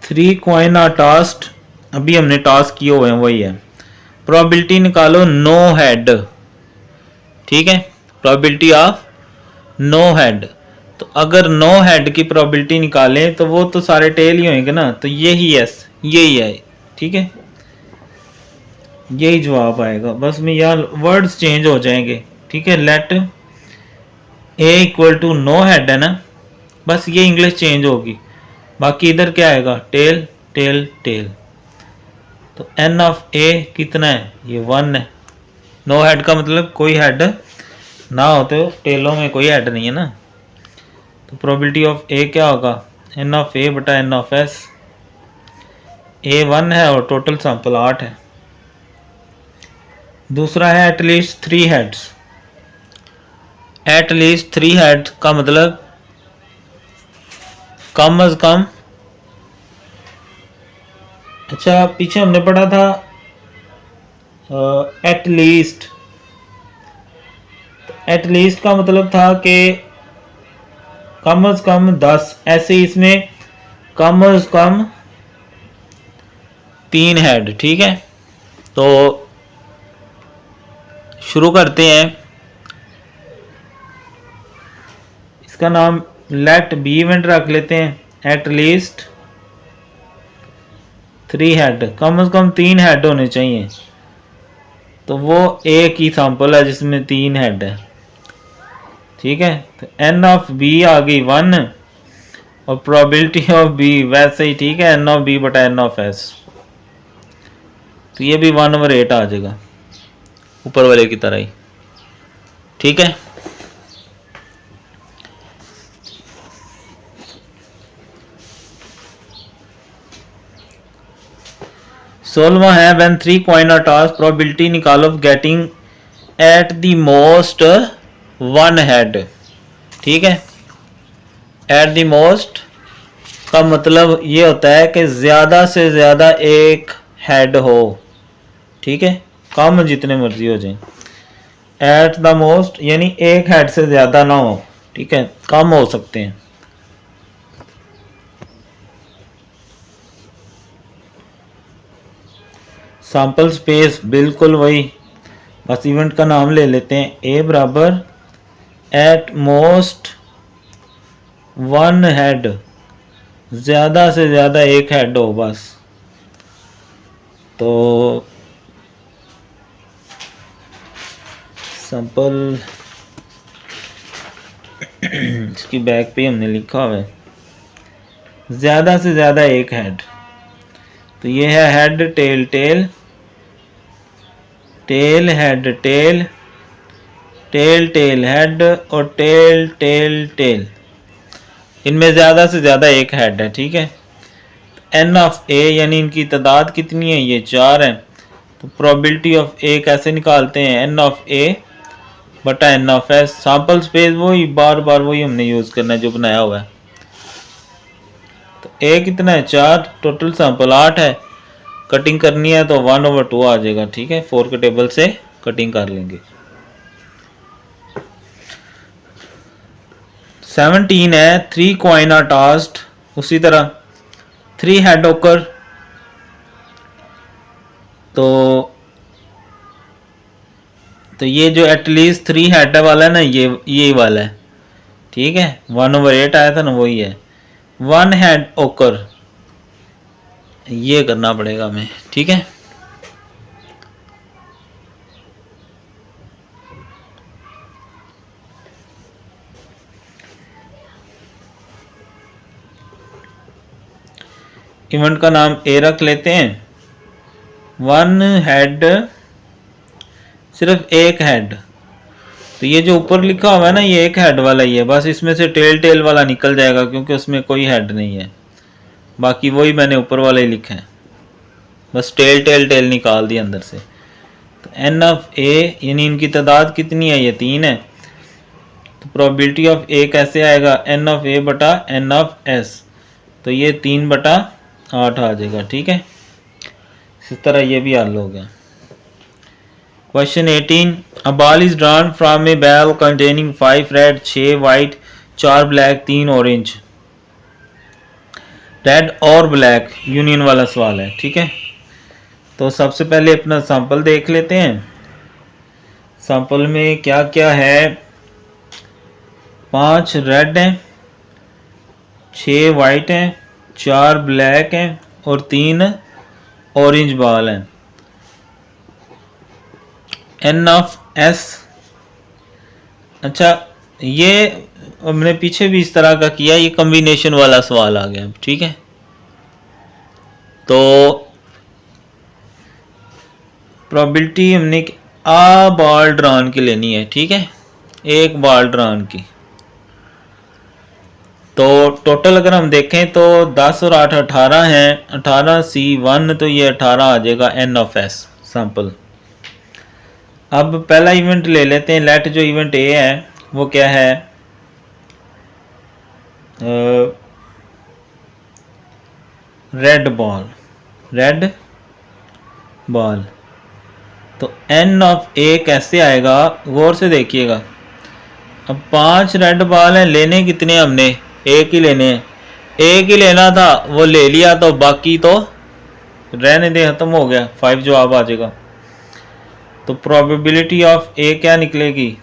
3 कॉइन आर टास्क्ड, अभी हमने टास्क किए हुए हैं वही है। प्रोबेबिलिटी निकालो नो हेड। ठीक है, प्रोबेबिलिटी ऑफ नो हेड। तो अगर नो हेड की प्रोबेबिलिटी निकालें तो वो तो सारे टेल ही होंगे ना, तो यही यस यही है। ठीक है, यही जवाब आएगा। बस में यहाँ वर्ड्स चेंज हो जाएंगे। ठीक है, let A equal to no head है ना, बस ये इंग्लिश चेंज होगी। बाकी इधर क्या आएगा, टेल टेल टेल। तो एन ऑफ ए कितना है, ये 1 है। नो हेड का मतलब कोई हेड ना हो, तो टेलों में कोई हेड नहीं है ना, तो प्रोबेबिलिटी ऑफ ए क्या होगा, एन ऑफ ए बटा एन ऑफ एस। ए 1 है और टोटल सैंपल 8 है। दूसरा है एटलीस्ट 3 हेड्स। एटलीस्ट 3 हेड का मतलब कम अज कम, अच्छा, पीछे हमने पढ़ा था एट लीस्ट। एट लीस्ट का मतलब था कि कम अज कम 10, ऐसे ही इसमें कम अज कम 3 हेड। ठीक है, तो शुरू करते हैं। इसका नाम लेट बी इवेंट रख लेते हैं। एट लीस्ट 3 हेड, कम से कम 3 हेड होने चाहिए। तो वो एक ही सैंपल है जिसमें 3 हेड है। ठीक है, तो एन ऑफ बी आ गई 1 और प्रोबेबिलिटी ऑफ बी वैसे ही, ठीक है, एन ऑफ बी बटा एन ऑफ एस। तो ये भी 1/8 आ जाएगा ऊपर वाले की तरह ही। ठीक है, सोलवा है when 3 coin are tossed probability निकालो of getting at the most 1 head. ठीक है, एट द मोस्ट का मतलब ये होता है कि ज्यादा से ज्यादा एक हेड हो। ठीक है, कम जितने मर्जी हो जाए, एट द मोस्ट यानी एक हेड से ज्यादा ना हो। ठीक है, कम हो सकते हैं। सैंपल स्पेस बिल्कुल वही, बस इवेंट का नाम ले लेते हैं। ए बराबर एट मोस्ट 1 हेड, ज्यादा से ज्यादा एक हेड हो बस। तो सैंपल इसकी बैक पे हमने लिखा हुआ है ज्यादा से ज्यादा एक हेड। तो ये है head tail tail tail head tail tail tail head और टेल टेल टेल, इनमें ज्यादा से ज्यादा एक हेड है। ठीक है, एन ऑफ ए यानी इनकी तादाद कितनी है, ये 4 है। तो प्रोबेबिलिटी ऑफ ए कैसे निकालते हैं, एन ऑफ ए बटा n of S. Sample space वही बार बार वही हमने यूज करना है जो बनाया हुआ है। तो ए कितना है, 4, टोटल सैंपल 8 है। कटिंग करनी है तो 1/2 आ जाएगा। ठीक है, 4 के टेबल से कटिंग कर लेंगे। 17 है 3 कॉइन आर टॉस्ड, उसी तरह 3 हेड होकर, तो ये जो एटलीस्ट 3 हेड वाला है ना, ये वाला है। ठीक है, 1/8 आया था ना, वही है। 1 हेड ओकर ये करना पड़ेगा हमें। ठीक है, इवेंट का नाम ए रख लेते हैं। 1 हेड, सिर्फ एक हेड। तो ये जो ऊपर लिखा हुआ है ना, ये एक हेड वाला ही है, बस इसमें से टेल टेल वाला निकल जाएगा क्योंकि उसमें कोई हेड नहीं है। बाकी वही मैंने ऊपर वाला ही लिखा है, बस टेल टेल टेल निकाल दी अंदर से। तो एन ऑफ ए यानी इनकी तादाद कितनी है, ये 3 है। तो प्रोबेबिलिटी ऑफ ए कैसे आएगा, एन ऑफ ए बटा एन ऑफ एस। तो ये 3/8 आ जाएगा। ठीक है, इस तरह ये भी हल हो गया। Question 18, a ball is drawn from a bag containing 5 red 6 white 4 black 3 orange. Red और ब्लैक यूनियन वाला सवाल है। ठीक है, तो सबसे पहले अपना सैंपल देख लेते हैं। सैंपल में क्या क्या है, 5 रेड हैं, 6 वाइट हैं, 4 ब्लैक हैं और 3 ऑरेंज बॉल हैं। एन ऑफ एस, अच्छा ये हमने पीछे भी इस तरह का किया, ये कॉम्बिनेशन वाला सवाल आ गया। ठीक है, तो प्रोबेबिलिटी हमने आ बॉल ड्रॉन की लेनी है। ठीक है, एक बॉल ड्रॉन की। तो टोटल अगर हम देखें तो 10 और 8 18 हैं, 18C1, तो ये 18 आ जाएगा एन ऑफ एस सैंपल। अब पहला इवेंट ले लेते हैं। लेट जो इवेंट ए है वो क्या है, रेड बॉल। Red ball. तो n ऑफ ए कैसे आएगा, गौर से देखिएगा। अब 5 रेड बॉल हैं, लेने कितने हमने, एक ही लेने हैं। एक ही लेना था, वो ले लिया, तो बाकी तो रहने दे, खत्म हो गया, 5 जवाब आ जाएगा। तो प्रोबेबिलिटी ऑफ ए क्या निकलेगी,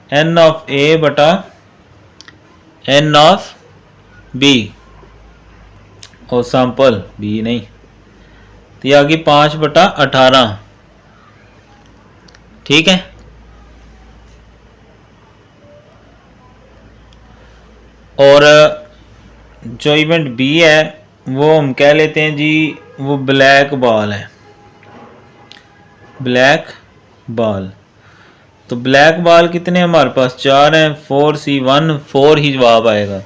n ऑफ ए बटा n ऑफ बी, और सैंपल बी नहीं, तो ये आ गई 5 बटा 18। ठीक है। और जो इवेंट बी है वो हम कह लेते हैं जी, वो ब्लैक बॉल है, ब्लैक बॉल। तो ब्लैक बॉल कितने हमारे पास, 4 हैं, 4C1, 4 ही जवाब आएगा।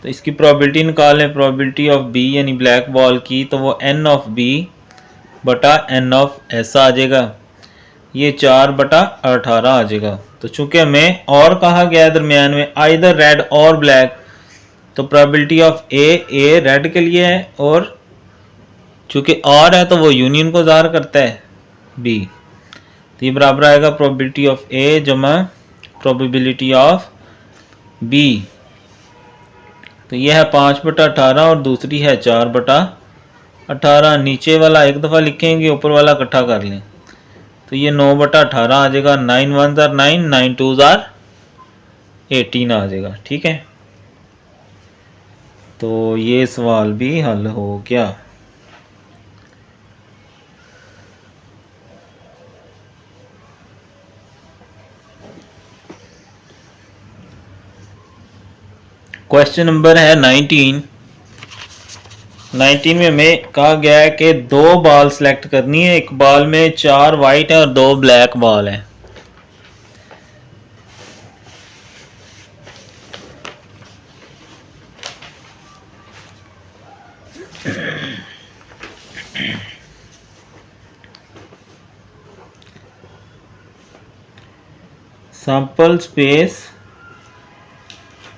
तो इसकी प्रोबेबिलिटी निकालें, प्रोबेबिलिटी ऑफ बी यानी ब्लैक बॉल की, तो वो n ऑफ बी बटा n ऑफ एस आ जाएगा, ये 4 बटा 18 आ जाएगा। तो चूंकि हमें और कहा गया है दरमियान में आइदर रेड और ब्लैक, तो प्रोबेबिलिटी ऑफ ए रेड के लिए है, और चूंकि और है तो वो यूनियन को ज़ाहिर करता है बी, तो ये बराबर आएगा प्रोबेबिलिटी ऑफ ए जमा प्रोबेबिलिटी ऑफ बी। तो ये है 5 बटा 18 और दूसरी है 4 बटा 18। नीचे वाला एक दफ़ा लिखेंगे, ऊपर वाला इकट्ठा कर लें, तो ये 9 बटा 18 आ जाएगा। 9 1 ज़ार 9, 9 2 ज़ार 18 आ जाएगा। ठीक है, तो ये सवाल भी हल हो गया। क्वेश्चन नंबर है 19। 19 में हमें कहा गया है कि 2 बॉल सेलेक्ट करनी है, एक बॉल में 4 वाइट है और 2 ब्लैक बॉल है। सैंपल स्पेस,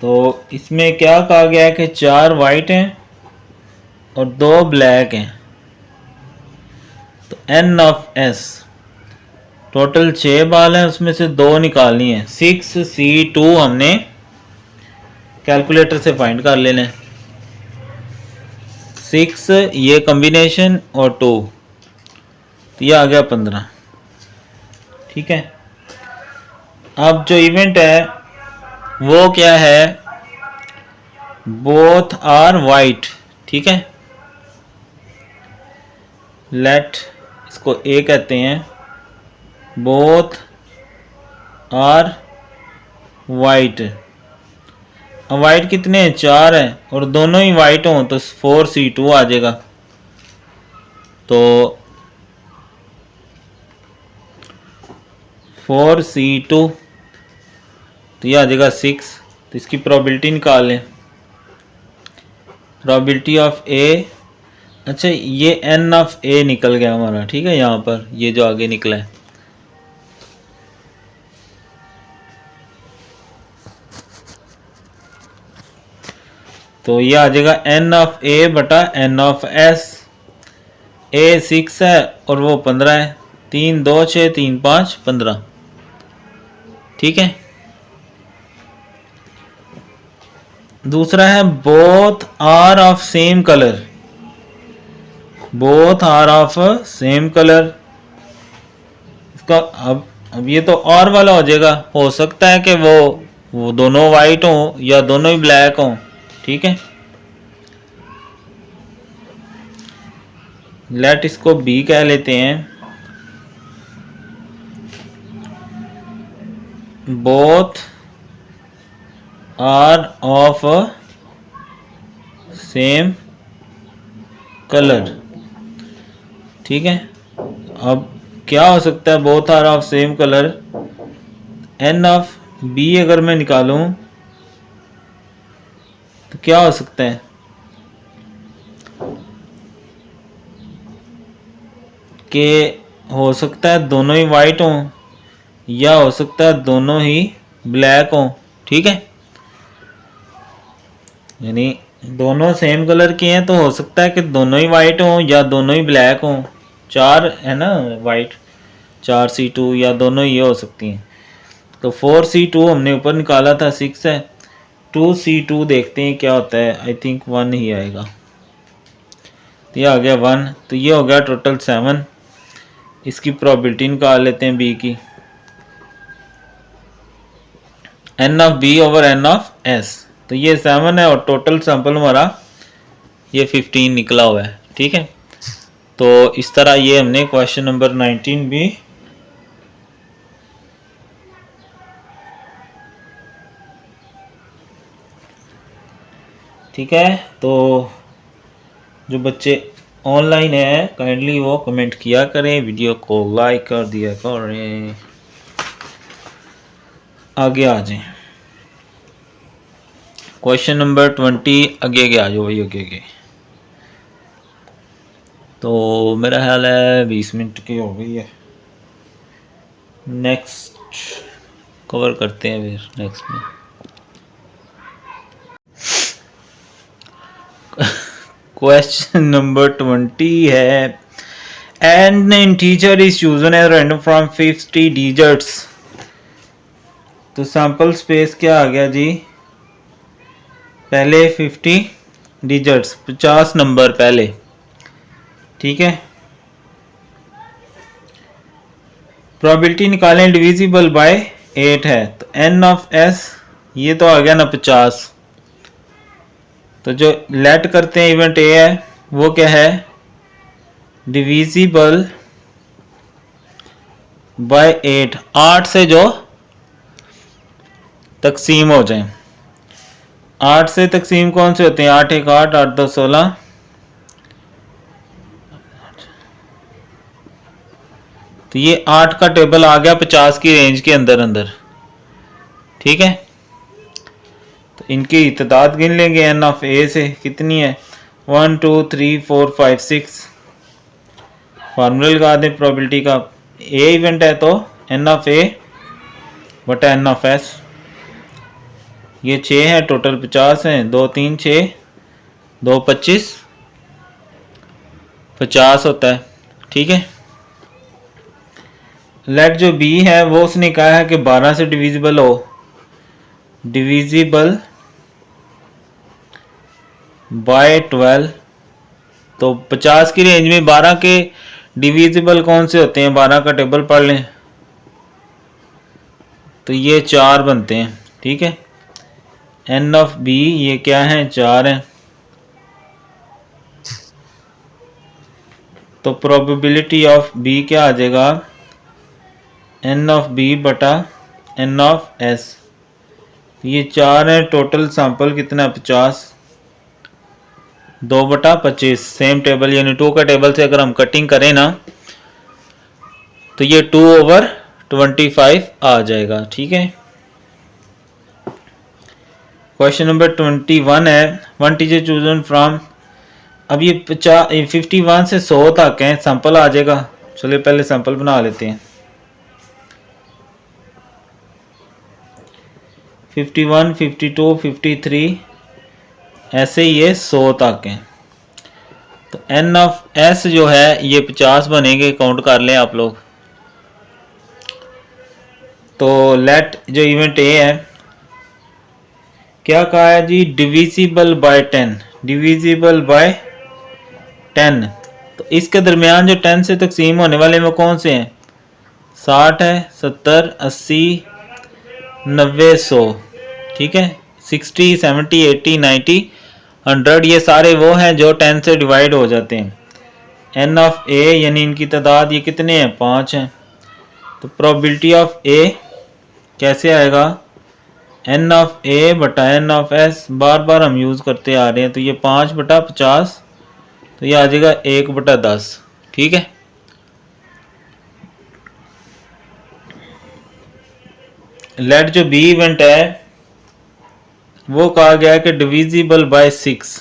तो इसमें क्या कहा गया है कि 4 वाइट हैं और 2 ब्लैक हैं, तो n of s, total 6 ball हैं, उसमें से 2 निकालनी है। 6C2 हमने कैलकुलेटर से फाइंड कर लेना है। 6 ये कॉम्बिनेशन और 2, तो ये आ गया 15। ठीक है, अब जो इवेंट है वो क्या है, बोथ आर वाइट। ठीक है, लेट इसको ए कहते हैं, बोथ आर वाइट। अब वाइट कितने हैं, 4 हैं, और दोनों ही वाइट हों तो 4C2 आ जाएगा। तो 4C2, तो ये आ जाएगा 6। तो इसकी प्रोबेबिलिटी निकाल लें, प्रोबेबिलिटी ऑफ ए, अच्छा ये n ऑफ ए निकल गया हमारा। ठीक है, यहाँ पर ये जो आगे निकला है, तो ये आ जाएगा n ऑफ ए बटा n ऑफ एस। ए 6 है और वो 15 है, 3 2 6 3 5 15। ठीक है, दूसरा है both are of same colour, both are of same colour. इसका अब ये तो और वाला हो जाएगा, हो सकता है कि वो दोनों वाइट हों या दोनों ही ब्लैक हों। ठीक है, लेट इसको बी कह लेते हैं, both are of same colour. ठीक है, अब क्या हो सकता है, both are of same colour, n of B अगर मैं निकालूं तो क्या हो सकता है कि हो सकता है दोनों ही वाइट हों या हो सकता है दोनों ही ब्लैक हों। ठीक है, यानी दोनों सेम कलर के हैं तो हो सकता है कि दोनों ही वाइट हों या दोनों ही ब्लैक हों। 4 है ना वाइट, 4C2 या दोनों ये हो सकती हैं। तो 4C2 हमने ऊपर निकाला था, 6 है। 2C2 देखते हैं क्या होता है, आई थिंक 1 ही आएगा। तो ये आ गया 1, तो ये हो गया टोटल 7। इसकी प्रोबेबिलिटी निकाल लेते हैं बी की। N of B over N of S, तो ये 7 है और टोटल सैंपल हमारा ये 15 निकला हुआ है। ठीक है, तो इस तरह ये हमने क्वेश्चन नंबर 19 भी ठीक है। तो जो बच्चे ऑनलाइन है काइंडली वो कमेंट किया करें, वीडियो को लाइक कर दिया करें। आगे आ जाए क्वेश्चन नंबर 20, आगे आ जाओ भाई आगे। तो मेरा ख्याल है 20 मिनट की हो गई है। नेक्स्ट कवर करते हैं फिर नेक्स्ट में। क्वेश्चन नंबर 20 है, and integer is chosen as random from 50 digits. तो सैंपल स्पेस क्या आ गया जी, पहले 50 डिजिट्स 50 नंबर पहले। ठीक है, प्रोबेबिलिटी निकालें डिविजिबल बाय 8 है, तो एन ऑफ एस ये तो आ गया ना 50। तो जो लेट करते हैं इवेंट ए है वो क्या है, डिविजिबल बाय 8, 8 से जो तकसीम हो जाए। 8 से तकसीम कौन से होते हैं, 8 1 8, 8 2 16। तो ये 8 का टेबल आ गया 50 की रेंज के अंदर अंदर। ठीक है, तो इनकी तादाद गिन लेंगे एन ऑफ ए से, कितनी है 1 2 3 4 5 6। फार्मूला लगा दें प्रोबेबिलिटी का, ए इवेंट है तो एन ऑफ ए बटा एन ऑफ एस। ये 6 है, टोटल 50 है, 2 3 6 2 25 50 होता है। ठीक है, लेट जो बी है वो उसने कहा है कि 12 से डिविजिबल हो, डिविजिबल बाय 12। तो 50 की रेंज में 12 के डिविजिबल कौन से होते हैं, 12 का टेबल पढ़ लें तो ये 4 बनते हैं। ठीक है, एन ऑफ बी ये क्या है, 4 है। तो प्रोबेबिलिटी ऑफ बी क्या आ जाएगा, एन ऑफ बी बटा एन ऑफ एस। ये 4 है, टोटल सैंपल कितना 50, 2 बटा 25। सेम टेबल यानी 2 का टेबल से अगर हम कटिंग करें ना तो ये 2 ओवर 25 आ जाएगा। ठीक है, क्वेश्चन नंबर 21 है, वन टीचर चूजन फ्रॉम। अब ये 51 से 100 तक है, सैंपल आ जाएगा। चलिए पहले सैंपल बना लेते हैं। 51 52 53 ऐसे ये 100 तक हैं। तो एन ऑफ एस जो है ये 50 बनेंगे, काउंट कर लें आप लोग। तो लेट जो इवेंट ए है क्या कहा है जी, डिविजिबल बाय 10, डिविजिबल बाय 10। तो इसके दरमियान जो 10 से तकसीम होने वाले में कौन से हैं, 60 है, 70 80 90 100। ठीक है, 60 70 80 90 100 ये सारे वो हैं जो 10 से डिवाइड हो जाते हैं। एन ऑफ ए यानी इनकी तादाद ये कितने हैं, 5 हैं। तो प्रोबेबिलिटी ऑफ ए कैसे आएगा, एन ऑफ ए बटा एन ऑफ एस, बार बार हम यूज़ करते आ रहे हैं। तो ये 5 बटा 50, तो ये आ जाएगा 1 बटा 10। ठीक है, लेट जो बी इवेंट है वो कहा गया है कि डिविजिबल बाय 6।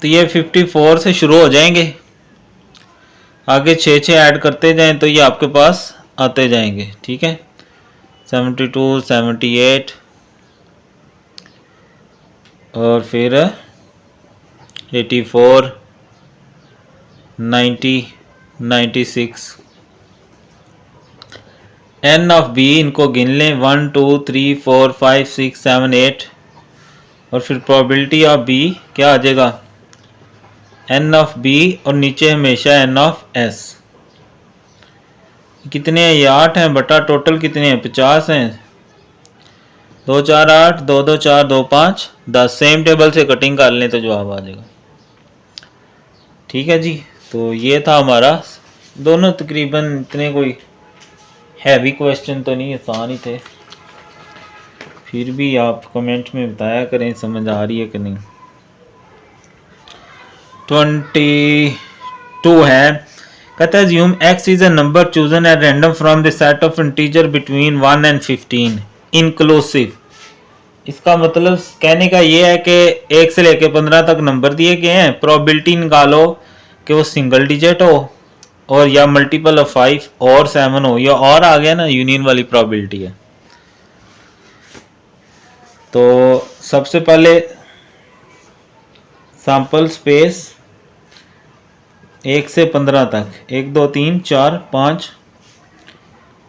तो ये 54 से शुरू हो जाएंगे, आगे 6 6 ऐड करते जाएं तो ये आपके पास आते जाएंगे। ठीक है, 72, 78 और फिर 84, 90, 96। एन ऑफ बी इनको गिन लें 1 2 3 4 5 6 7 8 और फिर प्रोबेबिलिटी ऑफ बी क्या आ जाएगा एन ऑफ बी और नीचे हमेशा एन ऑफ एस। कितने हैं ये 8 हैं बटा टोटल कितने हैं 50 हैं 2 4 8 2 2 4 2 5 10। सेम टेबल से कटिंग कर लें तो जवाब आ जाएगा। ठीक है जी, तो ये था हमारा दोनों तकरीबन इतने कोई हैवी क्वेश्चन तो नहीं, आसान ही थे। फिर भी आप कमेंट में बताया करें समझ आ रही है कि नहीं। 22 है, कहता है assume x is a number chosen at random from the set of integer between 1 and 15 inclusive। इसका मतलब कहने का ये है कि 1 से लेकर 15 तक नंबर दिए गए हैं, प्रोबेबिलिटी निकालो कि वो सिंगल डिजिट हो और या मल्टीपल ऑफ 5 और 7 हो, या और आ गया ना यूनियन वाली प्रोबेबिलिटी है। तो सबसे पहले सैंपल स्पेस 1 से 15 तक 1 2 3 4 5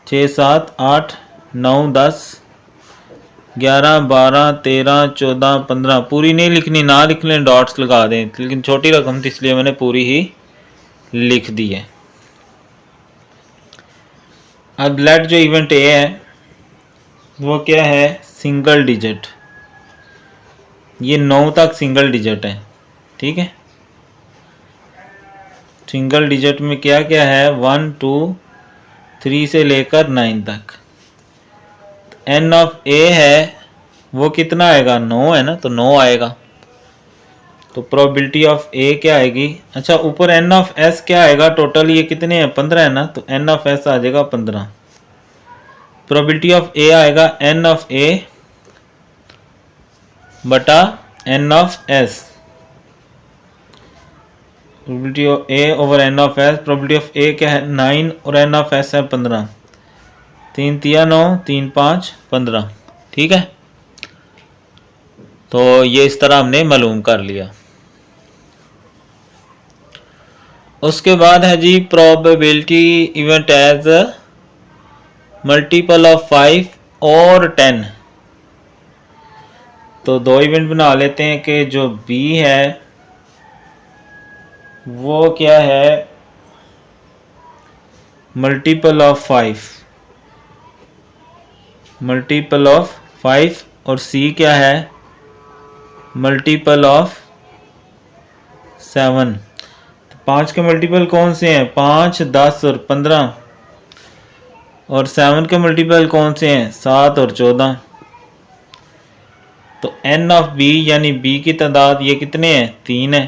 6 7 8 9 10 11 12 13 14 15। पूरी नहीं लिखनी, ना लिख लें डॉट्स लगा दें, लेकिन छोटी रकम थी इसलिए मैंने पूरी ही लिख दी है। अब लेट जो इवेंट ए है वो क्या है सिंगल डिजिट, ये 9 तक सिंगल डिजिट है। ठीक है, सिंगल डिजिट में क्या क्या है 1 2 3 से लेकर 9 तक। एन ऑफ ए है वो कितना आएगा 9 है ना, तो 9 आएगा। तो प्रोबेबिलिटी ऑफ ए क्या आएगी, अच्छा ऊपर एन ऑफ एस क्या आएगा, टोटल ये कितने हैं 15 है ना, तो एन ऑफ एस आ जाएगा 15। प्रोबेबिलिटी ऑफ ए आएगा एन ऑफ ए बटा n of S, probability of A over N of S. Probability of A क्या है 9 और एन ऑफ एस है 15, 3 3 9 3 5 15। ठीक है, तो ये इस तरह हमने मालूम कर लिया। उसके बाद है G probability event as multiple of 5 और 10। तो दो इवेंट बना लेते हैं कि जो बी है वो क्या है मल्टीपल ऑफ 5, मल्टीपल ऑफ 5 और सी क्या है मल्टीपल ऑफ 7। तो 5 के मल्टीपल कौन से हैं 5 10 और 15, और 7 के मल्टीपल कौन से हैं 7 और 14। तो एन ऑफ बी यानी बी की तादाद ये कितने हैं 3 है।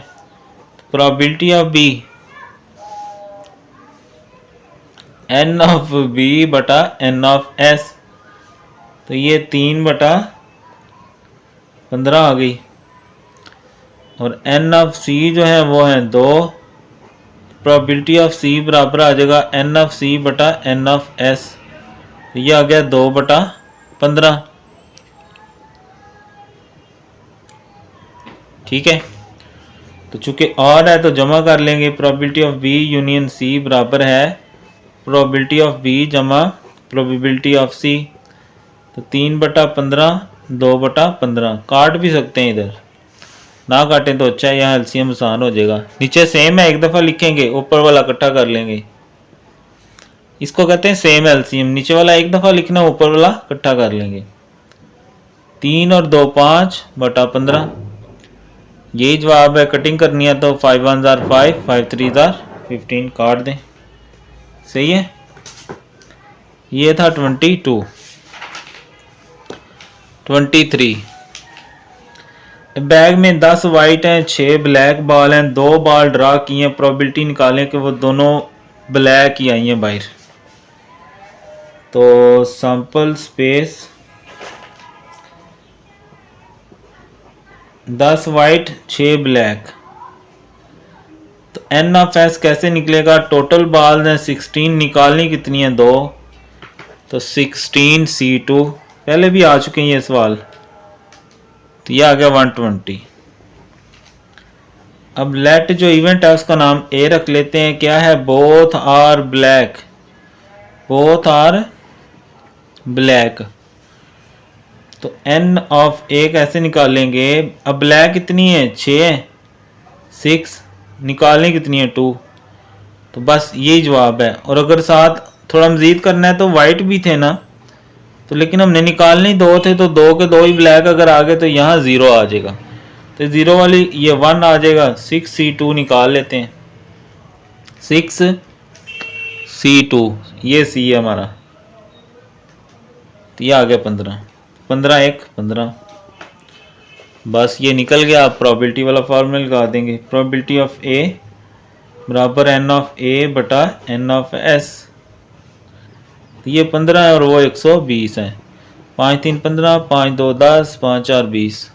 Probability of B N of B बटा एन ऑफ एस, तो ये 3 बटा 15 आ गई। और एन ऑफ सी जो है वो है 2, प्रोबेबिलिटी ऑफ सी बराबर आ जाएगा एन ऑफ सी बटा एन ऑफ एस, ये आ गया 2 बटा 15। ठीक है, तो चूंकि और है तो जमा कर लेंगे। Probability of B union C बराबर है प्रोबेबिलिटी ऑफ बी जमा प्रोबेबिलिटी ऑफ सी, तो 3 बटा 15 2 बटा 15। काट भी सकते हैं, इधर ना काटें तो अच्छा है, यहाँ एलसीएम आसान हो जाएगा। नीचे सेम है एक दफ़ा लिखेंगे, ऊपर वाला इकट्ठा कर लेंगे, इसको कहते हैं सेम एलसीएम। नीचे वाला एक दफ़ा लिखना, ऊपर वाला इकट्ठा कर लेंगे। 3 और 2 5 बटा 15, यही जवाब है। कटिंग करनी है तो 5 1 जार 5 5 3 जार 15, काट दें। सही है, ये था 22। 23, बैग में 10 वाइट हैं 6 ब्लैक बॉल हैं, 2 बॉल ड्रा किए हैं, प्रोबेबिलिटी निकालें कि वो दोनों ब्लैक ही आई हैं बाहर। तो सैंपल स्पेस 10 वाइट 6 ब्लैक, तो एन ऑफ एस कैसे निकलेगा, टोटल बॉल हैं 16, निकालनी कितनी है 2, तो 16C2 पहले भी आ चुके हैं ये सवाल, तो ये आ गया 120। अब लेट जो इवेंट है उसका नाम ए रख लेते हैं। क्या है? Both are black, both are black. तो एन ऑफ ए कैसे निकालेंगे? अब ब्लैक कितनी है? 6 है, 6 निकालनी कितनी है? 2। तो बस यही जवाब है। और अगर साथ थोड़ा मजीद करना है तो वाइट भी थे ना, तो लेकिन हमने निकालने 2 थे, तो 2 के 2 ही ब्लैक अगर आ गए तो यहाँ 0 आ जाएगा, तो 0 वाली ये 1 आ जाएगा। 6C2 निकाल लेते हैं। 6C2 ये सी है हमारा, तो ये आ गया 15। 15 1 15, बस ये निकल गया। आप प्रोबेबिलिटी वाला फार्मूला लगा देंगे। प्रोबेबिलिटी ऑफ ए बराबर एन ऑफ ए बटा एन ऑफ एस। तो ये 15 है और वो 120 है। 5 3 15, 5 2 10, 5 4 20।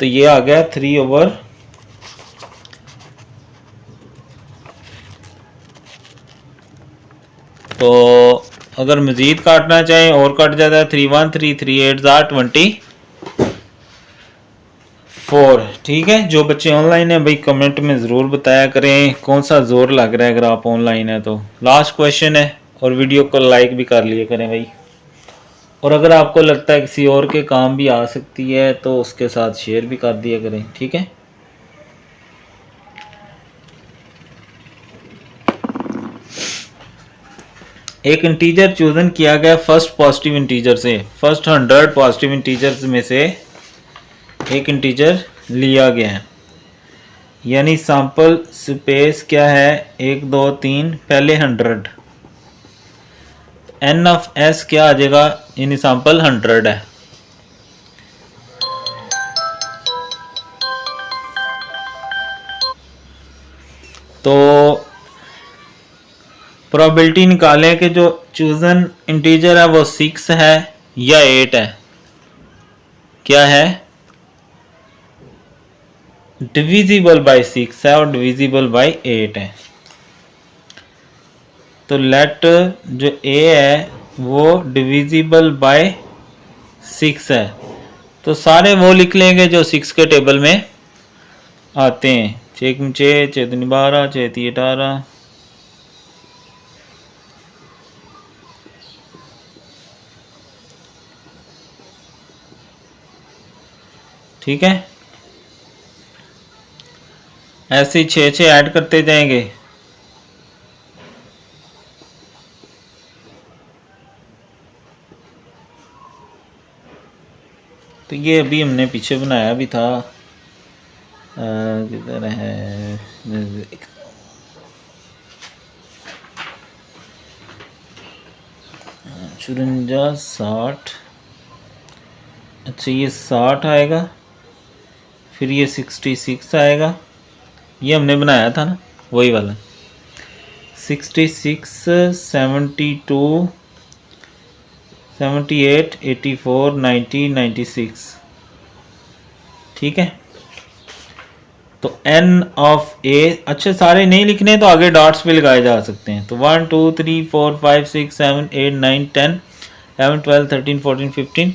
तो ये आ गया 3/। तो अगर मजीद काटना चाहें और कट जाता है। 3 1 3 3 8 24। ठीक है, जो बच्चे ऑनलाइन है भाई कमेंट में ज़रूर बताया करें कौन सा ज़ोर लग रहा है अगर आप ऑनलाइन है तो। लास्ट क्वेश्चन है, और वीडियो को लाइक भी कर लिया करें भाई। और अगर आपको लगता है किसी और के काम भी आ सकती है तो उसके साथ शेयर भी कर दिया करें। ठीक है, एक इंटीजर चूजन किया गया फर्स्ट पॉजिटिव इंटीजर से। फर्स्ट 100 पॉजिटिव इंटीजर्स में से एक इंटीजर लिया गया है, यानी सैंपल स्पेस क्या है? 1 2 3, पहले 100। एन ऑफ एस क्या आ जाएगा? यानी सैंपल 100 है। तो प्रोबेबिलिटी निकालें कि जो चूजन इंटीजर है वो 6 है या 8 है। क्या है? डिविजिबल बाय 6 है और डिविजिबल बाय 8 है। तो लेट जो ए है वो डिविजिबल बाय 6 है, तो सारे वो लिख लेंगे जो 6 के टेबल में आते हैं। 6 6 6 12 6 18। ठीक है, ऐसे 6 6 ऐड करते जाएंगे। तो ये अभी हमने पीछे बनाया भी था, किधर है? 54 60। अच्छा, ये 60 आएगा, फिर ये 66 आएगा। ये हमने बनाया था ना, वही वाला। 66 72 78 84 90 96। ठीक है, तो n ऑफ a, अच्छा सारे नहीं लिखने तो आगे डॉट्स पे लगाए जा सकते हैं। तो 1 2 3 4 5 6 7 8 9 10 11 12 13 14 15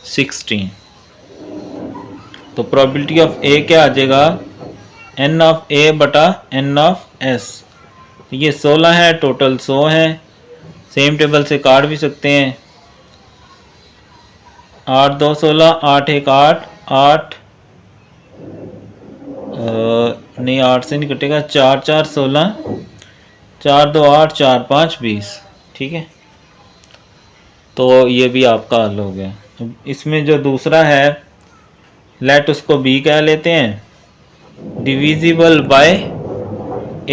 16। तो प्रोबेबिलिटी ऑफ a क्या आ जाएगा? n ऑफ a बटा n ऑफ s। तो ये 16 है, टोटल 100 है। सेम टेबल से काट भी सकते हैं। 8 2 16, 8 1 8 8, नहीं 8 से नहीं कटेगा। 4 4 16, 4 2 8, 4 5 20। ठीक है, तो ये भी आपका हल हो गया। इसमें जो दूसरा है लेट उसको बी कह लेते हैं। डिविजिबल बाय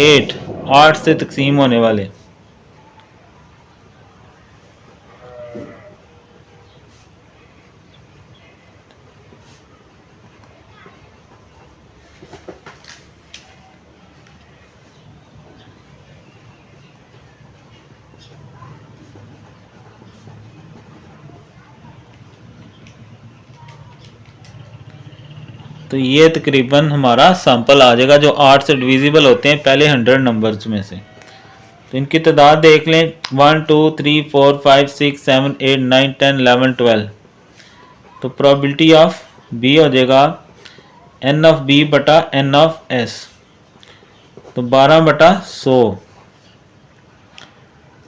8, 8 से तकसीम होने वाले। तो ये तकरीबन हमारा सैंपल आ जाएगा जो 8 से डिविजिबल होते हैं पहले 100 नंबर्स में से। तो इनकी तादाद देख लें 1 2 3 4 5 6 7 8 9 10 11 12। तो प्रोबेबिलिटी ऑफ बी हो जाएगा एन ऑफ बी बटा एन ऑफ एस, तो 12 बटा 100।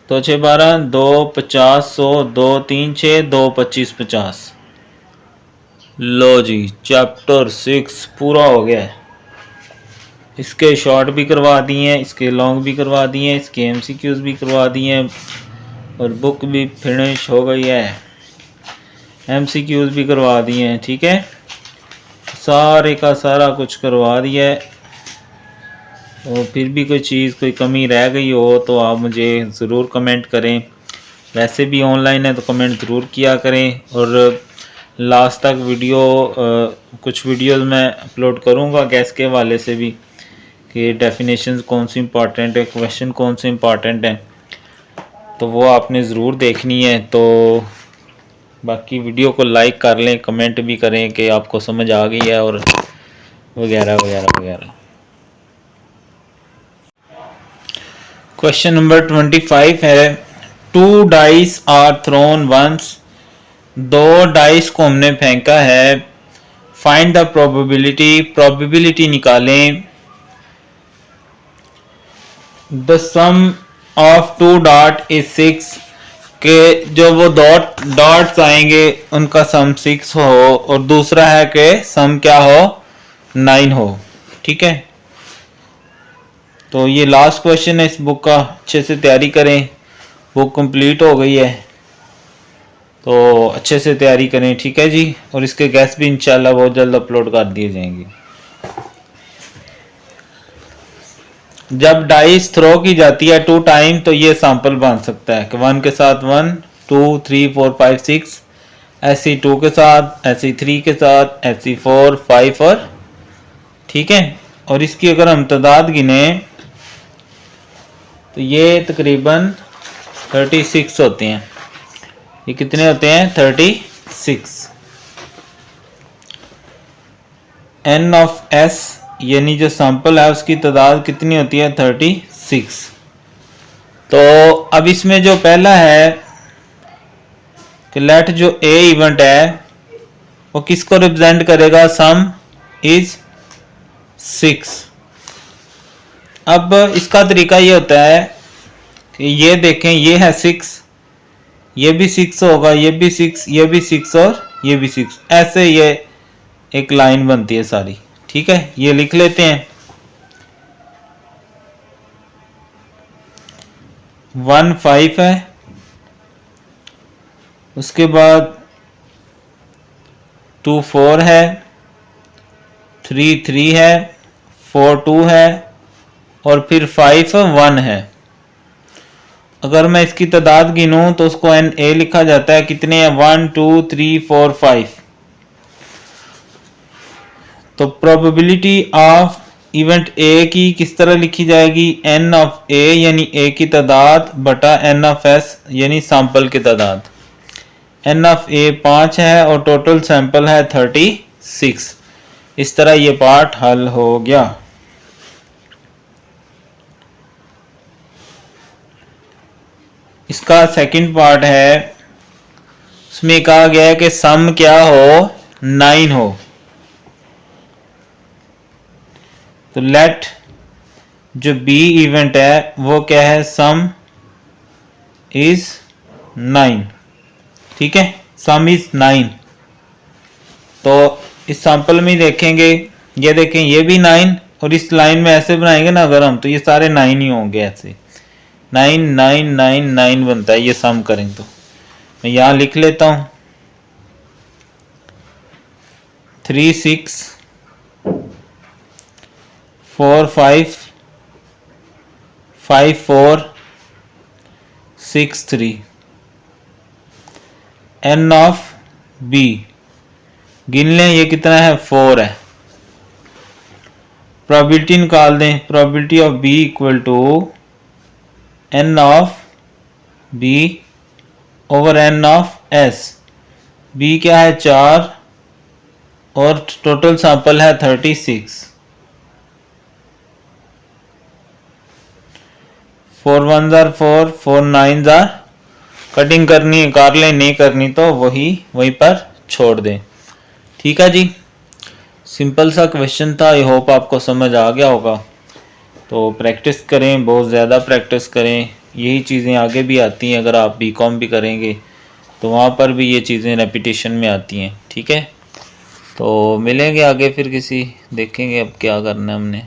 तो 6 12 2 50 100 2 3 6 2 25 50। लो जी चैप्टर 6 पूरा हो गया है। इसके शॉर्ट भी करवा दिए हैं, इसके लॉन्ग भी करवा दिए हैं, इसके एमसीक्यूज भी करवा दिए हैं और बुक भी फिनिश हो गई है, एमसीक्यूज भी करवा दिए हैं। ठीक है, सारे का सारा कुछ करवा दिया है। और फिर भी कोई चीज़ कोई कमी रह गई हो तो आप मुझे ज़रूर कमेंट करें। वैसे भी ऑनलाइन है तो कमेंट ज़रूर किया करें। और लास्ट तक वीडियो कुछ वीडियोस मैं अपलोड करूँगा गैस के हवाले से भी कि डेफिनेशंस कौन सी इम्पॉर्टेंट है, क्वेश्चन कौन से इम्पॉर्टेंट हैं, तो वो आपने ज़रूर देखनी है। तो बाकी वीडियो को लाइक कर लें, कमेंट भी करें कि आपको समझ आ गई है और वगैरह वगैरह वगैरह। क्वेश्चन नंबर 25 है 2 dice are thrown once. 2 dice को हमने फेंका है। फाइंड द प्रोबेबिलिटी, प्रोबेबिलिटी निकालें। The sum of 2 dot is 6, के जो वो डॉट्स आएंगे उनका सम 6 हो और दूसरा है कि सम क्या हो 9 हो। ठीक है, तो ये लास्ट क्वेश्चन है इस बुक का, अच्छे से तैयारी करें। बुक कंप्लीट हो गई है तो अच्छे से तैयारी करें। ठीक है जी, और इसके गैस भी इंशाल्लाह बहुत जल्द अपलोड कर दिए जाएंगे। जब डाइस थ्रो की जाती है 2 टाइम तो ये सैंपल बन सकता है कि 1 के साथ 1 2 3 4 5 6, ऐसी 2 के साथ, ऐसी 3 के साथ, ऐसी 4 5 और। ठीक है, और इसकी अगर हम तादाद गिने तो ये तकरीबन 36 होते हैं। ये कितने होते हैं 36। एन ऑफ एस यानी जो सैंपल है उसकी तादाद कितनी होती है 36। तो अब इसमें जो पहला है कि लेट जो ए इवेंट है वो किसको रिप्रेजेंट करेगा, सम इज 6। अब इसका तरीका ये होता है कि ये देखें ये है 6, ये भी 6 होगा, ये भी 6, ये भी 6 और ये भी 6, ऐसे ये एक लाइन बनती है सारी। ठीक है, ये लिख लेते हैं। 1 5 है, उसके बाद 2 4 है, 3 3 है, 4 2 है और फिर 5 1 है। अगर मैं इसकी तादाद गिनूं तो उसको एन ए लिखा जाता है। कितने हैं 1 2 3 4 5। तो प्रोबेबिलिटी ऑफ इवेंट ए की किस तरह लिखी जाएगी, एन ऑफ ए यानी ए की तादाद बटा एन ऑफ एस यानी सैंपल की तादाद। एन ऑफ ए 5 है और टोटल सैंपल है 36। इस तरह ये पार्ट हल हो गया। इसका सेकंड पार्ट है, उसमें कहा गया है कि सम क्या हो 9 हो। तो लेट जो बी इवेंट है वो क्या है, सम इज 9। ठीक है, सम इज 9। तो इस सैंपल में देखेंगे, ये देखें ये भी 9 और इस लाइन में ऐसे बनाएंगे ना अगर हम, तो ये सारे 9 ही होंगे। ऐसे 9 9 9 9 बनता है ये सम करें तो। मैं यहां लिख लेता हूं 3 6 4 5 5 4 6 3। एन ऑफ बी गिन लें, ये कितना है 4 है। प्रोबेबिलिटी निकाल दें, probability of B equal to n of B over N of S. B क्या है 4 और टोटल सैंपल है 36। 4 1 जार 4, 4 9 जार, कटिंग करनी है कर लें, नहीं करनी तो वहीं पर छोड़ दें। ठीक है जी, सिंपल सा क्वेश्चन था। आई होप आपको समझ आ गया होगा। तो प्रैक्टिस करें, बहुत ज़्यादा प्रैक्टिस करें। यही चीज़ें आगे भी आती हैं, अगर आप बीकॉम भी करेंगे तो वहाँ पर भी ये चीज़ें रेपिटेशन में आती हैं। ठीक है, तो मिलेंगे आगे फिर किसी, देखेंगे अब क्या करना है हमने।